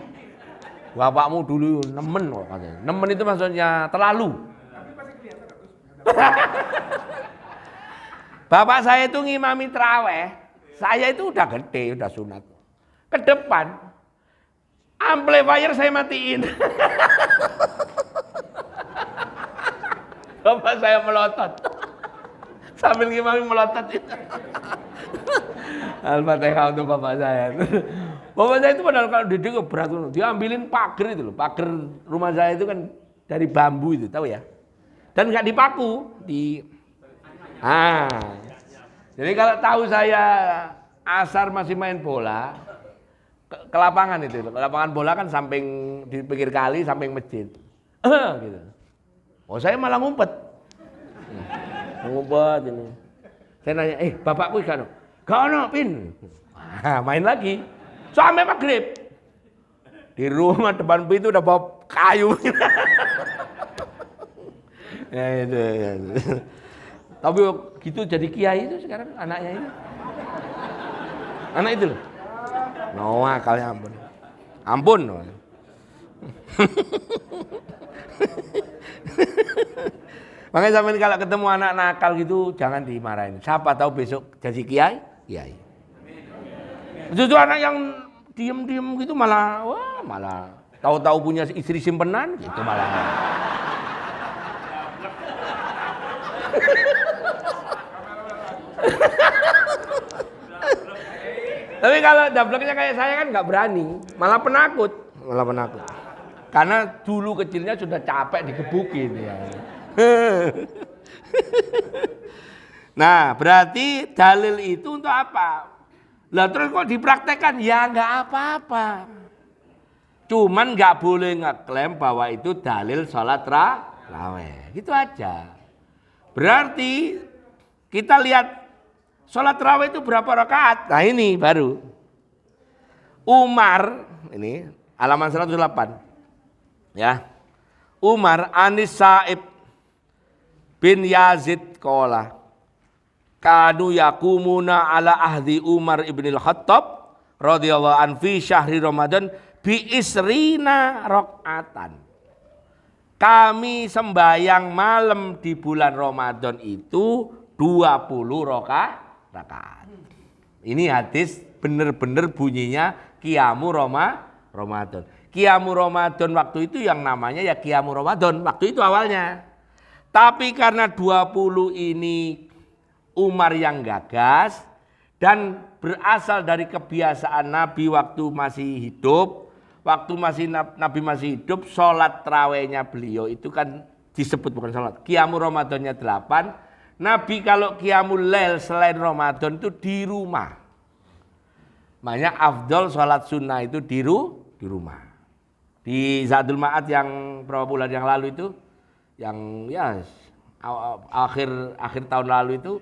Bapakmu dulu nemen kok katanya. Nemen itu maksudnya terlalu. Bapak saya itu ngimami traweh, saya itu udah gede, udah sunat. Ke depan, amplifier saya matiin. Bapak saya melotot, sambil ngimami melotot itu. Al-Fatihah untuk bapak saya. Bapak saya itu padahal kalau didik berat, diambilin pagar itu loh, pagar rumah saya itu kan dari bambu itu, tahu ya? Dan nggak dipaku, Ah. Jadi kalau tahu saya asar masih main bola, ke lapangan itu. Lapangan bola kan samping di pinggir kali, samping masjid. Gitu. Oh, saya malah ngumpet. Ngumpet ini. Saya nanya, bapakku kan? Gak ono, Pin. Nah, main lagi. Sampai maghrib. Di rumah depan pintu udah bawa kayu. Ya, itu. Tapi gitu jadi kiai itu sekarang anaknya ini. Anak itu loh. No, akalnya ampun. Ampun. Makanya sampean kalau ketemu anak nakal gitu jangan dimarahin. Siapa tahu besok jadi kiai. Justru anak yang diem gitu malah tahu-tahu punya istri simpenan gitu malah. Tapi kalau dableknya kayak saya kan nggak berani, malah penakut. Karena dulu kecilnya sudah capek digebukin ya. Nah, berarti dalil itu untuk apa? Lah terus kok dipraktekkan? Ya nggak apa-apa. Cuman nggak boleh ngeklaim bahwa itu dalil sholat tarawih. Gitu aja. Berarti kita lihat sholat tarawih itu berapa rakaat? Nah ini baru. Umar, ini halaman 108. Ya. Umar Anis Sa'ib bin Yazid qala kanu yakumuna ala ahdi Umar ibn al-Khattab radhiyallahu an fi syahri Ramadan bi isrina rakaatan. Kami sembahyang malam di bulan Ramadan itu 20 rakaat. Ini hadis benar-benar bunyinya Qiyamu Ramadan. Qiyamu Ramadan waktu itu yang namanya ya Qiyamu Ramadan waktu itu awalnya. Tapi karena 20 ini Umar yang gagas dan berasal dari kebiasaan Nabi waktu masih hidup, Nabi masih hidup, sholat tarawihnya beliau itu kan disebut bukan sholat. Qiyamu Ramadannya 8. Nabi kalau Qiyamul Lail selain Ramadan itu di rumah. Makanya afdol sholat sunnah itu di rumah. Di Zadul Ma'ad yang berapa bulan yang lalu itu, yang ya akhir tahun lalu itu,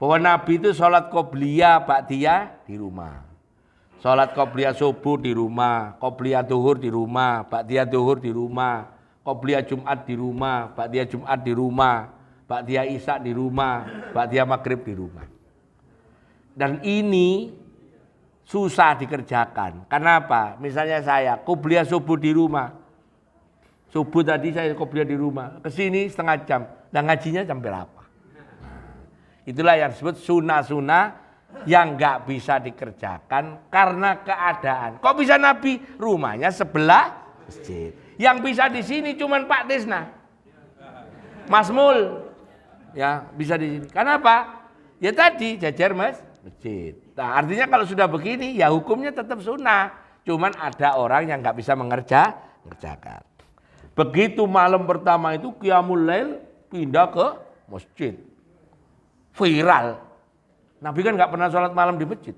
bahwa Nabi itu sholat qobliyah ba'diyah di rumah. Sholat qobliyah subuh di rumah, qobliyah duhur di rumah, ba'diyah duhur di rumah, qobliyah Jumat di rumah, ba'diyah Jumat di rumah, ba'diyah Isya di rumah, ba'diyah Maghrib di rumah. Dan ini susah dikerjakan. Kenapa? Misalnya saya qobliyah subuh di rumah. Subuh tadi saya qobliyah di rumah. Kesini setengah jam. Dan ngajinya jam berapa? Itulah yang disebut sunnah-sunnah yang nggak bisa dikerjakan karena keadaan. Kok bisa Nabi rumahnya sebelah masjid? Yang bisa di sini cuman Pak Tisna, Mas Mul, ya bisa di sini. Kenapa? Ya tadi jajar masjid. Nah, artinya kalau sudah begini ya hukumnya tetap sunnah. Cuman ada orang yang nggak bisa mengerjakan. Begitu malam pertama itu Qiyamul Lail pindah ke masjid. Viral. Nabi kan nggak pernah sholat malam di masjid.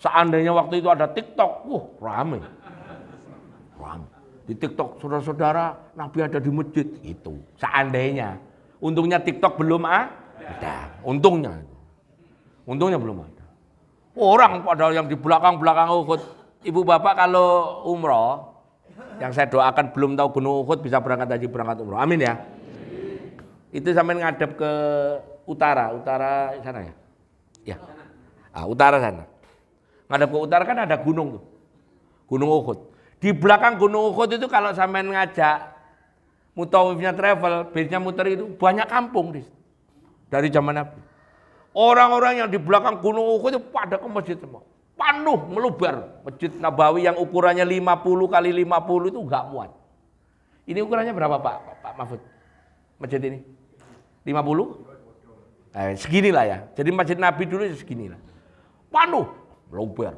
Seandainya waktu itu ada TikTok, rame. Di TikTok saudara-saudara Nabi ada di masjid itu. Seandainya. Untungnya TikTok belum ada. Untungnya belum ada. Orang padahal yang di belakang Uhud. Ibu bapak kalau umroh, yang saya doakan belum tahu Gunung Uhud bisa berangkat haji, berangkat umroh. Amin ya. Itu sampai ngadep ke utara sana ya. Ya. Utara sana. Ngadep ke utara kan ada gunung tuh. Gunung Uhud. Di belakang Gunung Uhud itu kalau sampai ngajak mutawifnya travel, bisnya muter itu banyak kampung dari zaman Nabi. Orang-orang yang di belakang Gunung Uhud itu pada ke masjid semua. Penuh meluber. Masjid Nabawi yang ukurannya 50 kali 50 itu enggak muat. Ini ukurannya berapa Pak Mahfud? Masjid ini? 50? Seginilah ya. Jadi masjid Nabi dulu seginilah. Penuh meluber.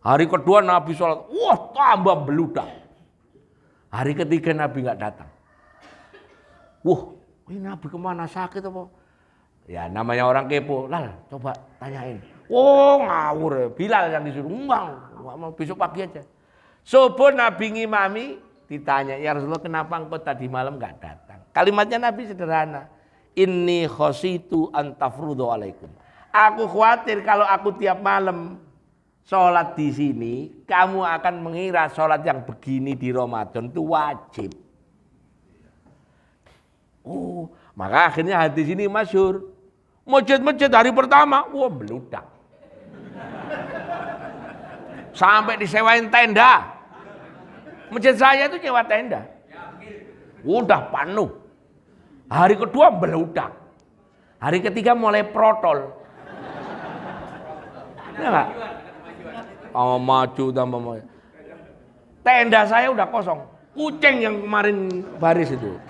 Hari kedua Nabi sholat. Tambah beludak. Hari ketiga Nabi enggak datang. Ini Nabi kemana, sakit apa? Ya namanya orang kepo, lah coba tanyain. Oh ngawur, Bilal yang disuruh, enggak mau besok pagi aja. Subuh Nabi ngimami, ditanya, ya Rasulullah kenapa engkau tadi malam enggak datang? Kalimatnya Nabi sederhana, inni khositu antafrudu alaikum. Aku khawatir kalau aku tiap malam sholat di sini, kamu akan mengira sholat yang begini di Ramadan itu wajib. Oh, maka akhirnya hadis ini masyhur. Masjid-masjid hari pertama, wah beludak. Sampai disewain tenda. Masjid saya itu nyewa tenda. Udah penuh. Hari kedua beludak. Hari ketiga mulai protol. Ya enggak? Oh, maju tambah maju. Tenda saya udah kosong. Kucing yang kemarin baris itu.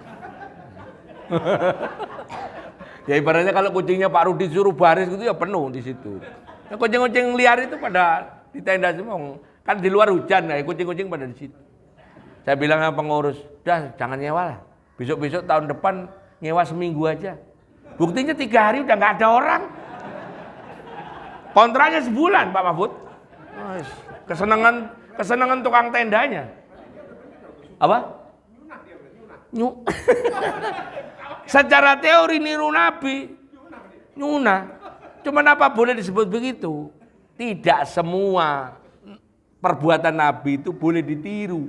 Ya ibaratnya kalau kucingnya Pak Rudi suruh baris gitu ya penuh di situ. Nah, kucing-kucing liar itu pada di tenda semua. Kan di luar hujan, ya kucing-kucing pada di situ. Saya bilang sama pengurus, "Dah jangan nyewa lah. Besok-besok tahun depan nyewa seminggu aja." Buktinya 3 hari udah nggak ada orang. Kontraknya sebulan Pak Mahfud. Kesenangan tukang tendanya. Apa? Secara teori niru Nabi, nyunah. Cuman apa boleh disebut begitu? Tidak semua perbuatan Nabi itu boleh ditiru.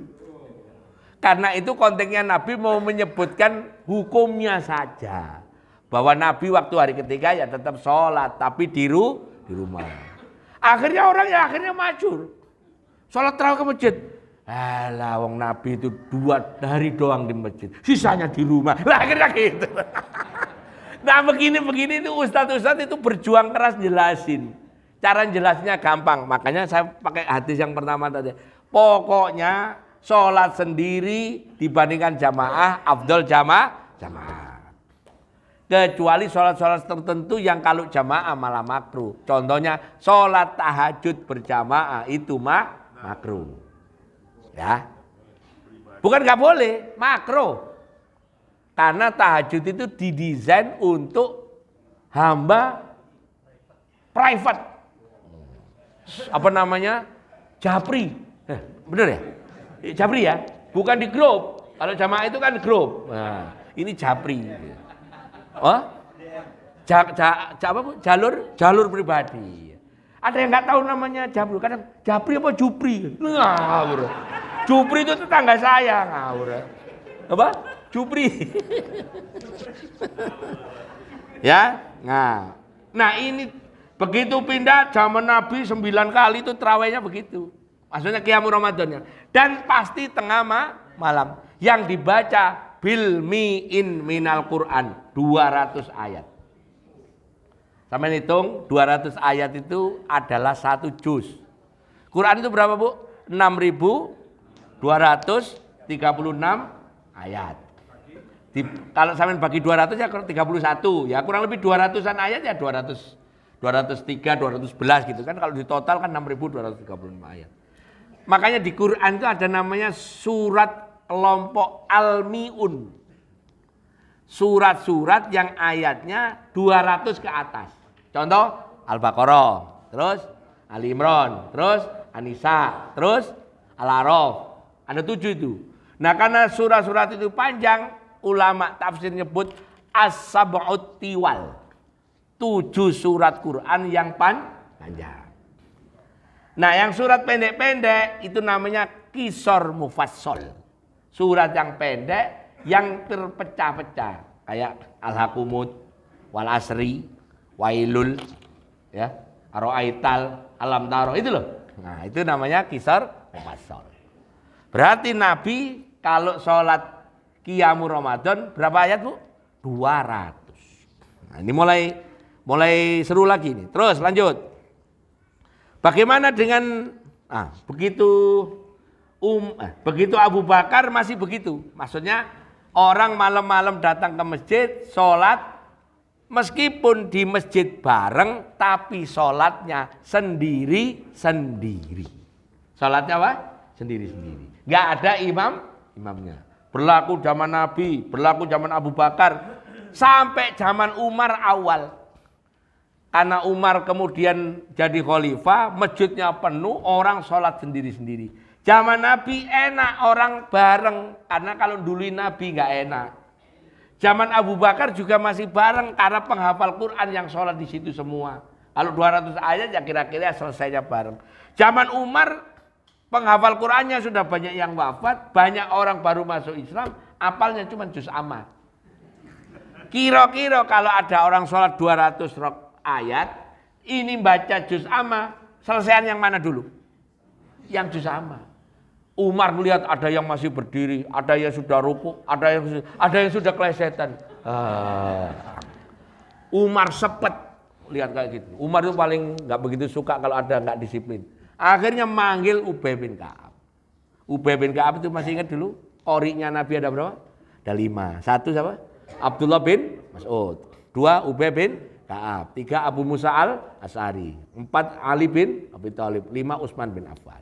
Karena itu konteksnya Nabi mau menyebutkan hukumnya saja. Bahwa Nabi waktu hari ketiga ya tetap sholat, tapi di rumah. Akhirnya orang ya akhirnya majur. Sholat terawih ke masjid. Alah wong Nabi itu 2 hari doang di masjid, sisanya di rumah. Lah akhirnya gitu. Nah begini itu ustadz-ustadz itu berjuang keras jelasin. Cara jelasnya gampang, makanya saya pakai hadis yang pertama tadi. Pokoknya sholat sendiri dibandingkan jamaah, afdol jamaah. Kecuali sholat-sholat tertentu yang kalau jamaah malah makruh. Contohnya sholat tahajud berjamaah itu makruh. Ya, bukan nggak boleh, makruh. Karena tahajud itu didesain untuk hamba private. Apa namanya? Japri. Bener ya? Japri ya? Bukan di grup. Kalau jamaah itu kan grup. Nah, ini japri. Oh? Jalur pribadi. Ada yang nggak tahu namanya japri. Kadang japri apa jupri? Ngawur. Jupri itu tetangga saya, ngawur. Apa? Jupri. Ya, nah ini begitu pindah zaman Nabi 9 kali itu terawihnya begitu. Maksudnya qiyamul Ramadannya. Dan pasti tengah malam. Yang dibaca bil mi'in minal Quran 200 ayat. Sampai hitung 200 ayat itu adalah 1 juz. Quran itu berapa Bu? 6.236 ayat. Kalau sampai bagi 200 ya 31 ya kurang lebih 200-an ayat ya 203, 211 gitu kan. Kalau di total kan 6.236 ayat. Makanya di Quran itu ada namanya surat kelompok Al-Mi'un. Surat-surat yang ayatnya 200 ke atas. Contoh Al-Baqarah, terus Ali Imran, terus An-Nisa, terus Al-A'raf. Ada 7 itu. Nah karena surat-surat itu panjang, ulama tafsir nyebut as-sab'ut tiwal. 7 surat Quran yang panjang. Nah yang surat pendek-pendek itu namanya qisar mufassal. Surat yang pendek yang terpecah-pecah. Kayak Al-Hakumut, Wal Asri, Wailul, ya, Ar-Ra'aital, Alam Taro, itu loh. Nah itu namanya qisar mufassal. Berarti Nabi kalau sholat qiyamul Ramadan berapa ayat Bu? 200. Nah ini mulai seru lagi nih. Terus lanjut. Bagaimana dengan begitu Abu Bakar masih begitu. Maksudnya orang malam-malam datang ke masjid sholat meskipun di masjid bareng tapi sholatnya sendiri-sendiri. Sholatnya apa? Sendiri-sendiri. Gak ada imamnya. Berlaku zaman Nabi, berlaku zaman Abu Bakar. Sampai zaman Umar awal. Karena Umar kemudian jadi khalifah, masjidnya penuh, orang sholat sendiri-sendiri. Zaman Nabi enak orang bareng, karena kalau dulu Nabi nggak enak. Zaman Abu Bakar juga masih bareng karena penghafal Quran yang sholat di situ semua. Kalau 200 ayat ya kira-kira selesainya bareng. Zaman Umar penghafal Qurannya sudah banyak yang wafat, banyak orang baru masuk Islam, apalnya cuma juz amma. Kira-kira kalau ada orang sholat 200 ayat, ini baca juz amma, selesaian yang mana dulu? Yang juz amma. Umar melihat ada yang masih berdiri, ada yang sudah ruku, ada yang sudah kelesetan. Umar sepet lihat kayak gitu. Umar itu paling nggak begitu suka kalau ada nggak disiplin. Akhirnya manggil Ubay bin Ka'ab. Ubay bin Ka'ab itu masih ingat dulu? Qori'nya Nabi ada berapa? Ada 5. 1 siapa? Abdullah bin Mas'ud. 2 Ubay bin Ka'ab. 3 Abu Musa al-Asy'ari. 4 Ali bin Abi Thalib. 5 Utsman bin Affan.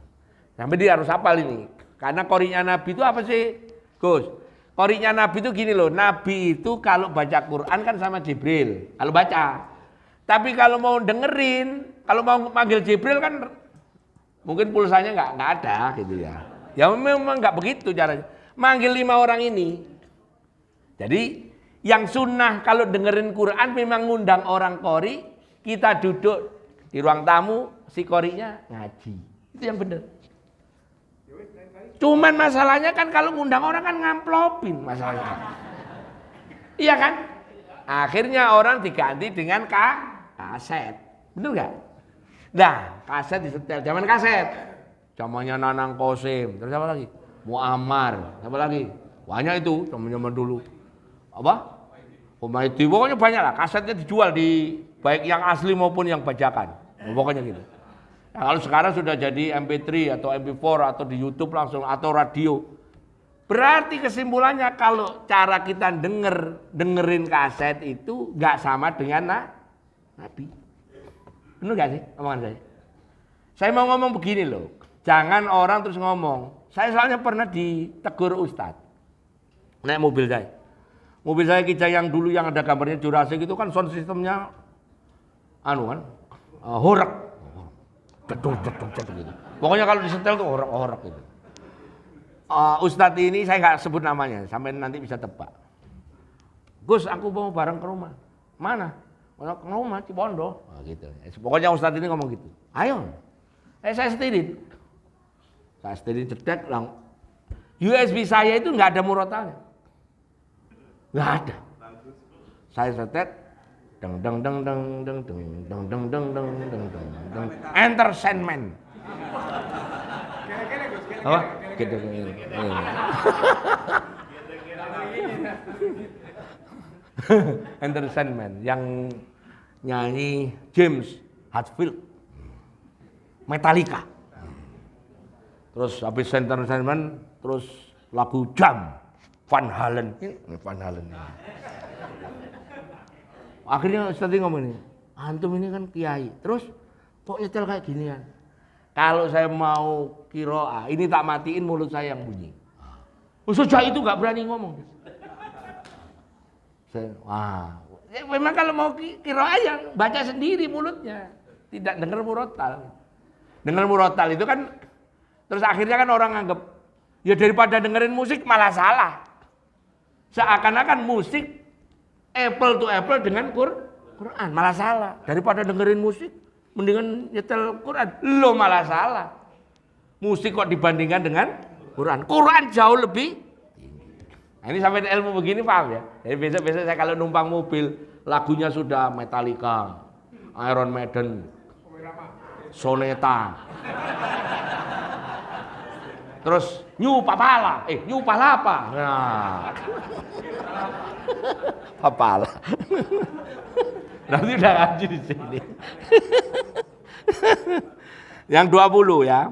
Sampai dia harus hafal ini. Karena qori'nya Nabi itu apa sih? Gus. Qori'nya Nabi itu gini loh. Nabi itu kalau baca Quran kan sama Jibril. Kalau baca. Tapi kalau mau dengerin, kalau mau manggil Jibril kan mungkin pulsanya nggak ada gitu ya. Ya memang nggak begitu caranya. Manggil 5 orang ini. Jadi yang sunnah kalau dengerin Quran memang ngundang orang qori, kita duduk di ruang tamu, si qorinya ngaji. Itu yang benar. Cuman masalahnya kan kalau ngundang orang kan ngamplopin masalahnya. Iya kan? Akhirnya orang diganti dengan kaset. Bener nggak? Nah, kaset disetel. Zaman kaset. Zamannya Nanang Kosim. Terus apa lagi? Muammar. Apa lagi? Banyak itu zaman dulu. Apa? Humaydi. Pokoknya banyak lah. Kasetnya dijual di baik yang asli maupun yang bajakan. Pokoknya gitu. Nah, kalau sekarang sudah jadi MP3 atau MP4 atau di YouTube langsung atau radio. Berarti kesimpulannya kalau cara kita dengerin kaset itu nggak sama dengan Nabi. Benar nggak sih omongan saya? Saya mau ngomong begini loh. Jangan orang terus ngomong. Saya soalnya pernah ditegur Ustadz. Naik mobil saya. Mobil saya Kijang yang dulu yang ada gambarnya Jurassic itu kan sound sistemnya horeg. Gitu. Pokoknya kalau disetel tuh horeg gitu. Ustadz ini saya nggak sebut namanya, sampai nanti bisa tebak. Gus, aku mau bareng ke rumah. Mana? Ke rumah Cipondo. Gitu. Pokoknya Ustadz ini ngomong gitu. Ayo. Saya setirin. Saya setirin cedek lang. USB saya itu nggak ada murotalnya. Nggak ada. Saya setet. Enter Sandman. Apa? Enter Sandman yang nyanyi James Hetfield, Metallica. Terus habis Enter Sandman, terus lagu Jam Van Halen. Van Halen. Akhirnya Ustadz ngomong ini, antum ini kan kiai, terus kok nyetel kayak ginian? Kalau saya mau kiroah, ini tak matiin mulut saya yang bunyi. Sejak itu nggak berani ngomong. Memang kalau mau kiroah yang baca sendiri mulutnya, tidak dengar murotal. Dengar murotal itu kan, terus akhirnya kan orang anggap, ya daripada dengerin musik malah salah. Seakan-akan musik apple to apple dengan Quran, malah salah. Daripada dengerin musik, mendingan nyetel Quran. Lo malah salah. Musik kok dibandingkan dengan Quran. Quran jauh lebih tinggi. Nah, ini sampai ilmu begini paham ya. Jadi besok-besok saya kalau numpang mobil, lagunya sudah Metallica, Iron Maiden, Soneta. Terus New Palapa. Nah. Papala. Nanti udah ngaji di sini. Yang 20 ya.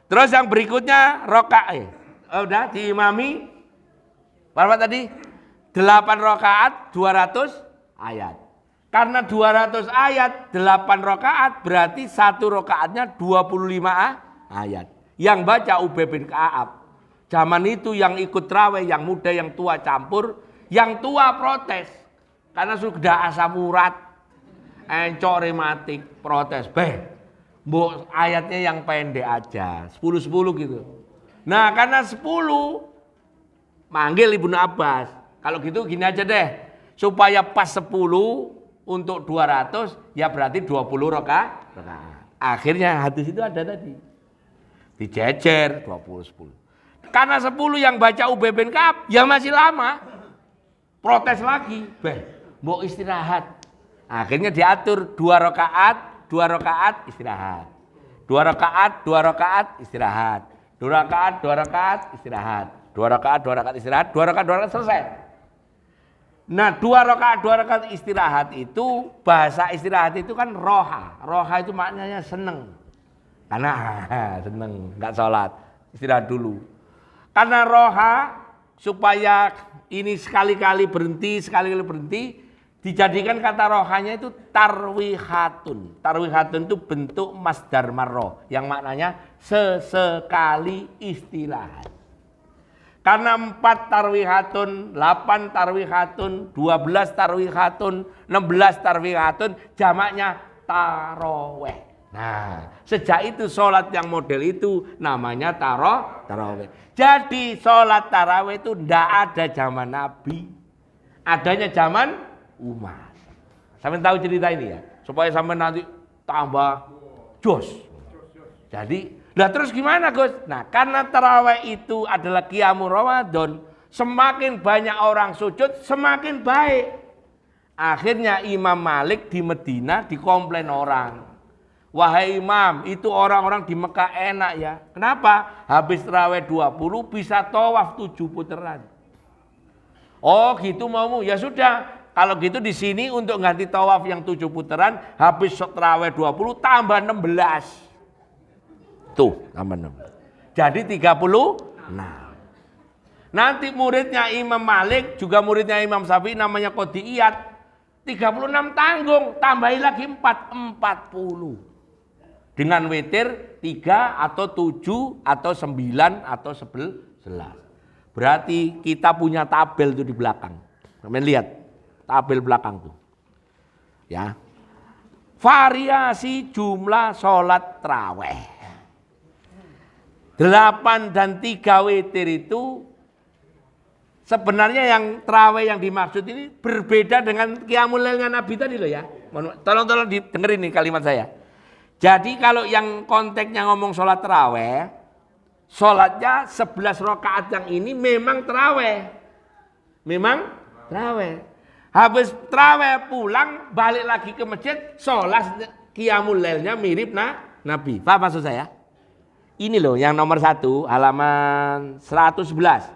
Terus yang berikutnya rakaat. Udah diimami. Berapa tadi? 8 rakaat 200 ayat. Karena 200 ayat 8 rakaat berarti 1 rakaatnya 25 ayat. Yang baca Ubay bin Ka'ab. Zaman itu yang ikut raweh, yang muda, yang tua campur. Yang tua protes. Karena sudah asam urat, encok rematik, protes. Mbok ayatnya yang pendek aja, 10-10 gitu. Nah karena 10, manggil Ibnu Abbas. Kalau gitu gini aja deh, supaya pas 10 untuk 200, ya berarti 20 rakaat. Akhirnya hadis itu ada tadi. Dijejer 20-10. Karena 10 yang baca Ubay bin Ka'ab, ya masih lama. Protes lagi, mau istirahat. Akhirnya diatur 2 rakaat, 2 rakaat istirahat. 2 rakaat, 2 rakaat istirahat. 2 rakaat, 2 rakaat istirahat. 2 rakaat, 2 rakaat istirahat. 2 rakaat, 2 rakaat selesai. Nah 2 rakaat, 2 rakaat istirahat itu, bahasa istirahat itu kan roha. Roha itu maknanya seneng. Karena seneng, nggak sholat, istirahat dulu. Karena roha, supaya ini sekali-kali berhenti, dijadikan kata rohanya itu tarwihatun. Tarwihatun itu bentuk masdar marroh, yang maknanya sesekali istirahat. Karena 4 tarwihatun, 8 tarwihatun, 12 tarwihatun, 16 tarwihatun, jamaknya taraweh. Nah, sejak itu sholat yang model itu namanya taraweh. Jadi sholat taraweh itu tidak ada zaman Nabi, adanya zaman Umar. Sampai tahu cerita ini ya, supaya sampai nanti tambah jos. Jadi, lah terus gimana Gus? Nah, karena taraweh itu adalah qiyamul Ramadan, semakin banyak orang sujud semakin baik. Akhirnya Imam Malik di Medina dikomplain orang. Wahai Imam, itu orang-orang di Mekah enak ya. Kenapa? Habis tarawih 20 bisa tawaf 7 putaran. Oh gitu maumu? Ya sudah. Kalau gitu di sini untuk ganti tawaf yang 7 putaran, habis tarawih 20 tambah 16. Tuh, tambah 16. Jadi 36. Nanti muridnya Imam Malik, juga muridnya Imam Syafi'i namanya Qodiyat. 36 tanggung, tambahin lagi 40. Dengan witir 3 atau 7 atau 9 atau 11. Berarti kita punya tabel tuh di belakang. Kalian lihat tabel belakang tuh. Ya. Variasi jumlah sholat tarawih. 8 dan 3 witir itu sebenarnya yang tarawih yang dimaksud ini berbeda dengan qiyamul lailnya Nabi tadi loh ya. Tolong didengerin nih kalimat saya. Jadi kalau yang konteksnya ngomong sholat taraweh, sholatnya 11 rakaat yang ini memang taraweh. Memang taraweh. Habis taraweh pulang balik lagi ke masjid, sholat qiyamul lailnya mirip Nabi. Paham maksud saya? Ini loh yang nomor 1 halaman 111.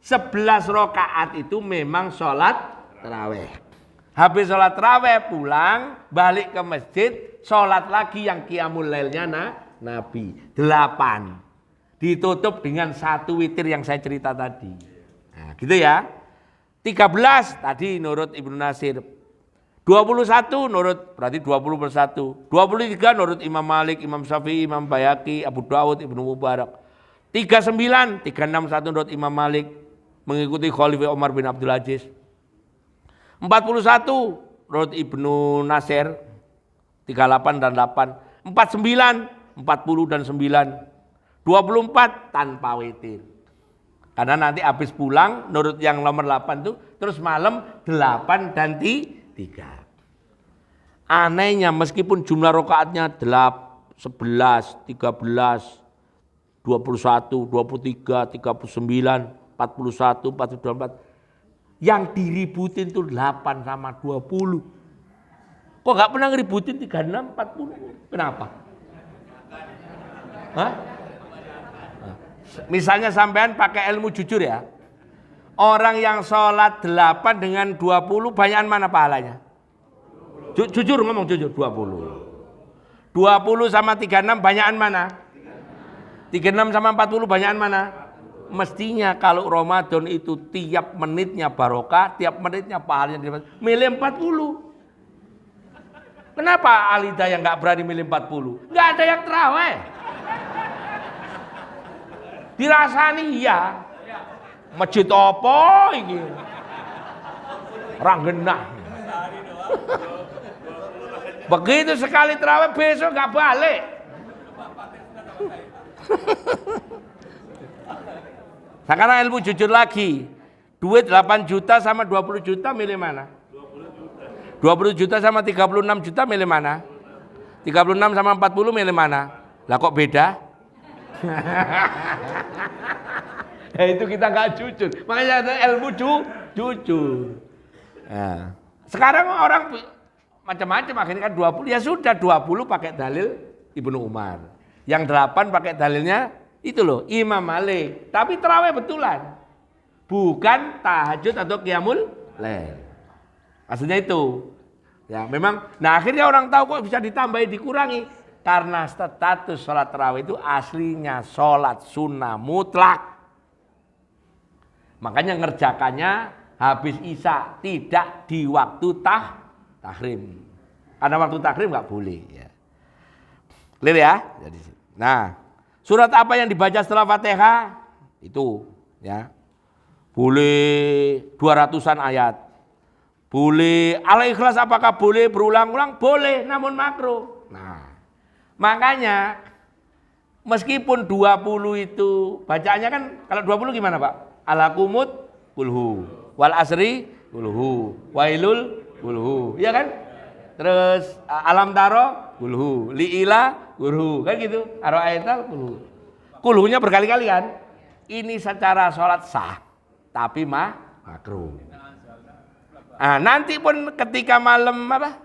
11 rakaat itu memang sholat taraweh. Habis sholat taraweh pulang balik ke masjid, sholat lagi yang qiyamul lailnya Nabi. 8. Ditutup dengan 1 witir yang saya cerita tadi. Nah gitu ya. 13 tadi nurut Ibnu Nasir. 21 nurut berarti 20+1. 23 nurut Imam Malik, Imam Syafi'i, Imam Bayhaqi, Abu Dawud, Ibnu Mubarak. 39, 361 nurut Imam Malik mengikuti Khalifah Umar bin Abdul Aziz. 41 menurut Ibnu Nasir 38 dan 8. 49 40 dan 9. 24 tanpa witir. Karena nanti habis pulang menurut yang nomor 8 tuh terus malam 8 dan 3. Anehnya meskipun jumlah rakaatnya 11, 13, 21, 23, 39, 41, 42, 44. Yang diributin tuh 8 sama 20. Kok gak pernah ngeributin 36, 40? Kenapa? Hah? Misalnya sampean pakai ilmu jujur ya. Orang yang sholat 8 dengan 20 banyakan mana pahalanya? Jujur ngomong jujur 20. 20 sama 36 banyakan mana? 36 sama 40 banyakan mana? Mestinya kalau Ramadan itu tiap menitnya barokah, tiap menitnya pahalanya milih 40. Kenapa Alida yang nggak berani milih 40? Nggak ada yang terawih. Dirasani ya. Masjid apa ini? Orang genah. Begitu sekali terawih besok nggak balik. Sekarang ilmu jujur lagi. Duit 8 juta sama 20 juta milih mana? 20 juta sama 36 juta milih mana? 36 sama 40 milih mana? Lah kok beda? Ya itu kita nggak jujur. Makanya ada ilmu jujur. Nah, sekarang orang macam-macam, akhirnya kan 20, ya sudah 20 pakai dalil Ibnu Umar. Yang 8 pakai dalilnya itu loh Imam Malik. Tapi terawih betulan. Bukan tahajud atau qiyamul lail. Maksudnya itu. Ya, memang nah akhirnya orang tahu kok bisa ditambahi dikurangi karena status sholat terawih itu aslinya sholat sunnah mutlak. Makanya ngerjakannya habis isya, tidak di waktu tahrim. Karena waktu tahrim nggak boleh. Ya. Clear ya? Nah, surat apa yang dibaca setelah Fatihah? Itu, ya. Boleh 200-an ayat. Boleh Al-Ikhlas apakah boleh berulang-ulang? Boleh, namun makruh. Nah, makanya meskipun 20 itu bacaannya kan kalau 20 gimana, Pak? Alakumut kulhu, wal asri kulhu, wailul kulhu, iya kan? Terus alam taro kulhu, liila kulhu, kan gitu. Aro'aital kulhu. Kulhunya berkali-kali kan? Ini secara sholat sah, tapi makruh. Nah, nanti pun ketika malam apa?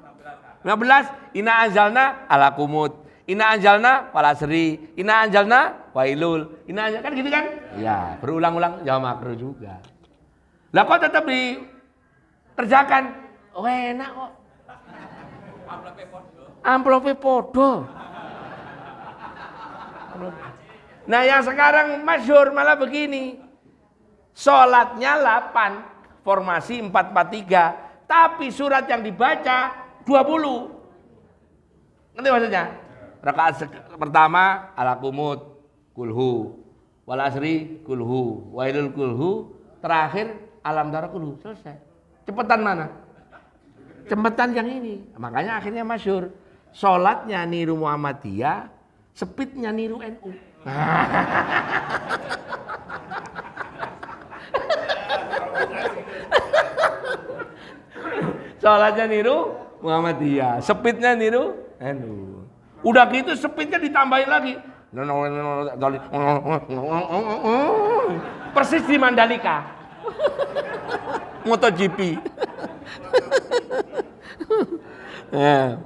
15, ina anzalna ala kumut, ina anzalna wal asri, ina anzalna wailul, ina anzalna, kan gitu kan? Ya, berulang-ulang ya makruh juga. Lah kok tetap dikerjakan? Oh, enak kok. Amplope podo. Nah, yang sekarang masyhur malah begini. Sholatnya 8. Formasi 4-4-3, tapi surat yang dibaca 20. Ngerti maksudnya? Rakaat pertama ala kumut kulhu, wal asri kulhu, wailul kulhu, terakhir alam tara kulhu, selesai. Cepetan mana? Cepetan yang ini. Makanya akhirnya masyhur. Sholatnya niru Muhammadiyah, speednya niru NU. Sholatnya niru Muhammadiyah, speednya niru NU. Udah gitu speednya ditambahin lagi. Persis di Mandalika. MotoGP. Nah.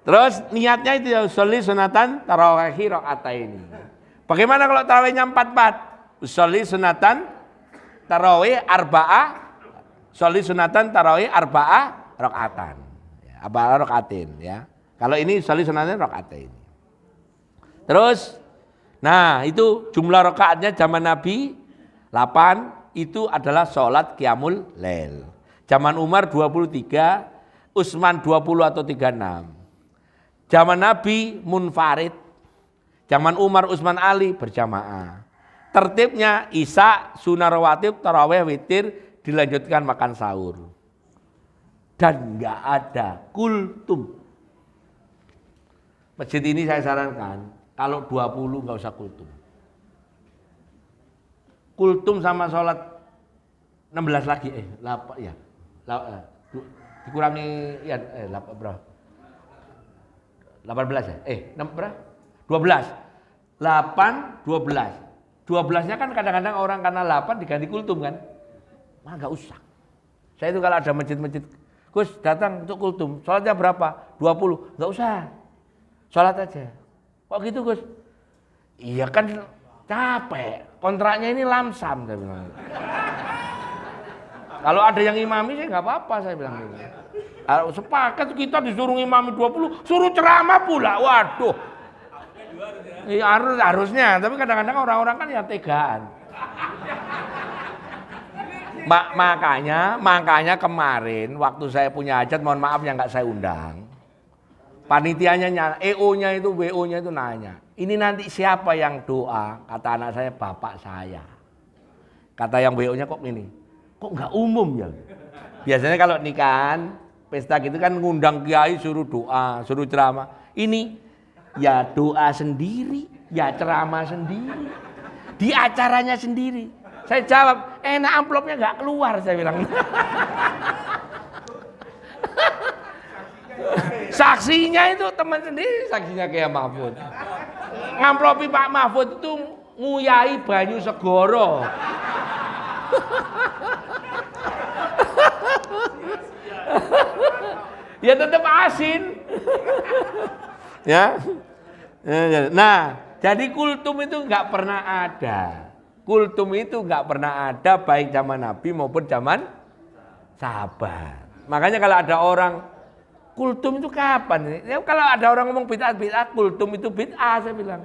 Terus niatnya itu ya sholli sunatan tarawih rakaatain. Bagaimana kalau tarawihnya 4-4? Sholli sunatan tarawih arba'ah. Sholli sunatan tarawih arba'ah rakaatan. Ya, arba'ah rakaatin ya. Kalau ini sholli sunatan rakaatain. Terus nah, itu jumlah rakaatnya zaman Nabi 8, itu adalah sholat qiyamul lail. Zaman Umar 23, Utsman 20 atau 36. Zaman Nabi munfarid. Zaman Umar, Utsman, Ali berjamaah. Tertibnya isya, sunnah rawatib, tarawih, witir, dilanjutkan makan sahur. Dan enggak ada kultum. Masjid ini saya sarankan, kalau 20 enggak usah kultum. Kultum sama sholat 16 lagi, dikurangi ya, berapa? 18 ya? 12. 8, 12. 12-nya kan kadang-kadang orang karena 8 diganti kultum kan? Mah enggak usah. Saya itu kalau ada masjid-masjid, Gus datang untuk kultum, sholatnya berapa? 20. Enggak usah. Sholat aja. Kok gitu Gus? Iya kan capek. Kontraknya ini lamsam saya bilang. Kalau ada yang imami saya enggak apa-apa saya bilang gitu. Sepakat kita disuruh imami 20, suruh ceramah pula. Waduh. Iya harusnya, tapi kadang-kadang orang-orang kan ya tegaan. Makanya kemarin waktu saya punya hajat, mohon maaf yang nggak saya undang. Panitianya, EO-nya itu, WO-nya itu nanya, ini nanti siapa yang doa? Kata anak saya, bapak saya. Kata yang WO-nya kok gini, kok nggak umum ya? Biasanya kalau nikahan, pesta gitu kan ngundang kiai suruh doa, suruh ceramah. Ini ya doa sendiri, ya ceramah sendiri, di acaranya sendiri. Saya jawab, enak amplopnya nggak keluar, saya bilang. Saksinya itu teman sendiri, saksinya kayak Mahfud. Ngamplopi Pak Mahfud itu nguyai banyu segoro. Ya tetap asin. Ya. Nah, jadi kultum itu nggak pernah ada. Kultum itu nggak pernah ada baik zaman Nabi maupun zaman sahabat. Makanya kalau ada orang kultum itu kapan? Ya, kalau ada orang ngomong bid'ah, kultum itu bid'ah saya bilang.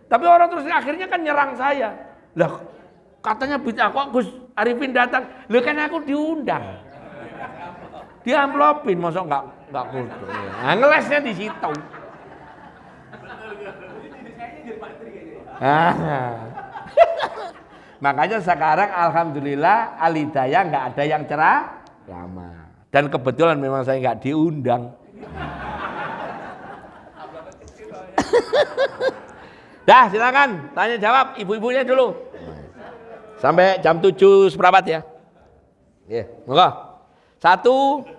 Tapi orang terus akhirnya kan nyerang saya. Lah katanya bid'ah kok Gus Arifin datang. Lah kan aku diundang. Diamplopin, masa enggak kultum. Nah, ngelesnya di situ. Makanya sekarang alhamdulillah Al-Hidayah enggak ada yang ceramah. Dan kebetulan memang saya enggak diundang. Dah silakan tanya jawab ibu-ibunya dulu. Sampai jam 7 seperempat ya. Ya, monggo. 1,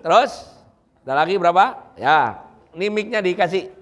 terus ada lagi berapa? Ya, ini mic-nya dikasih.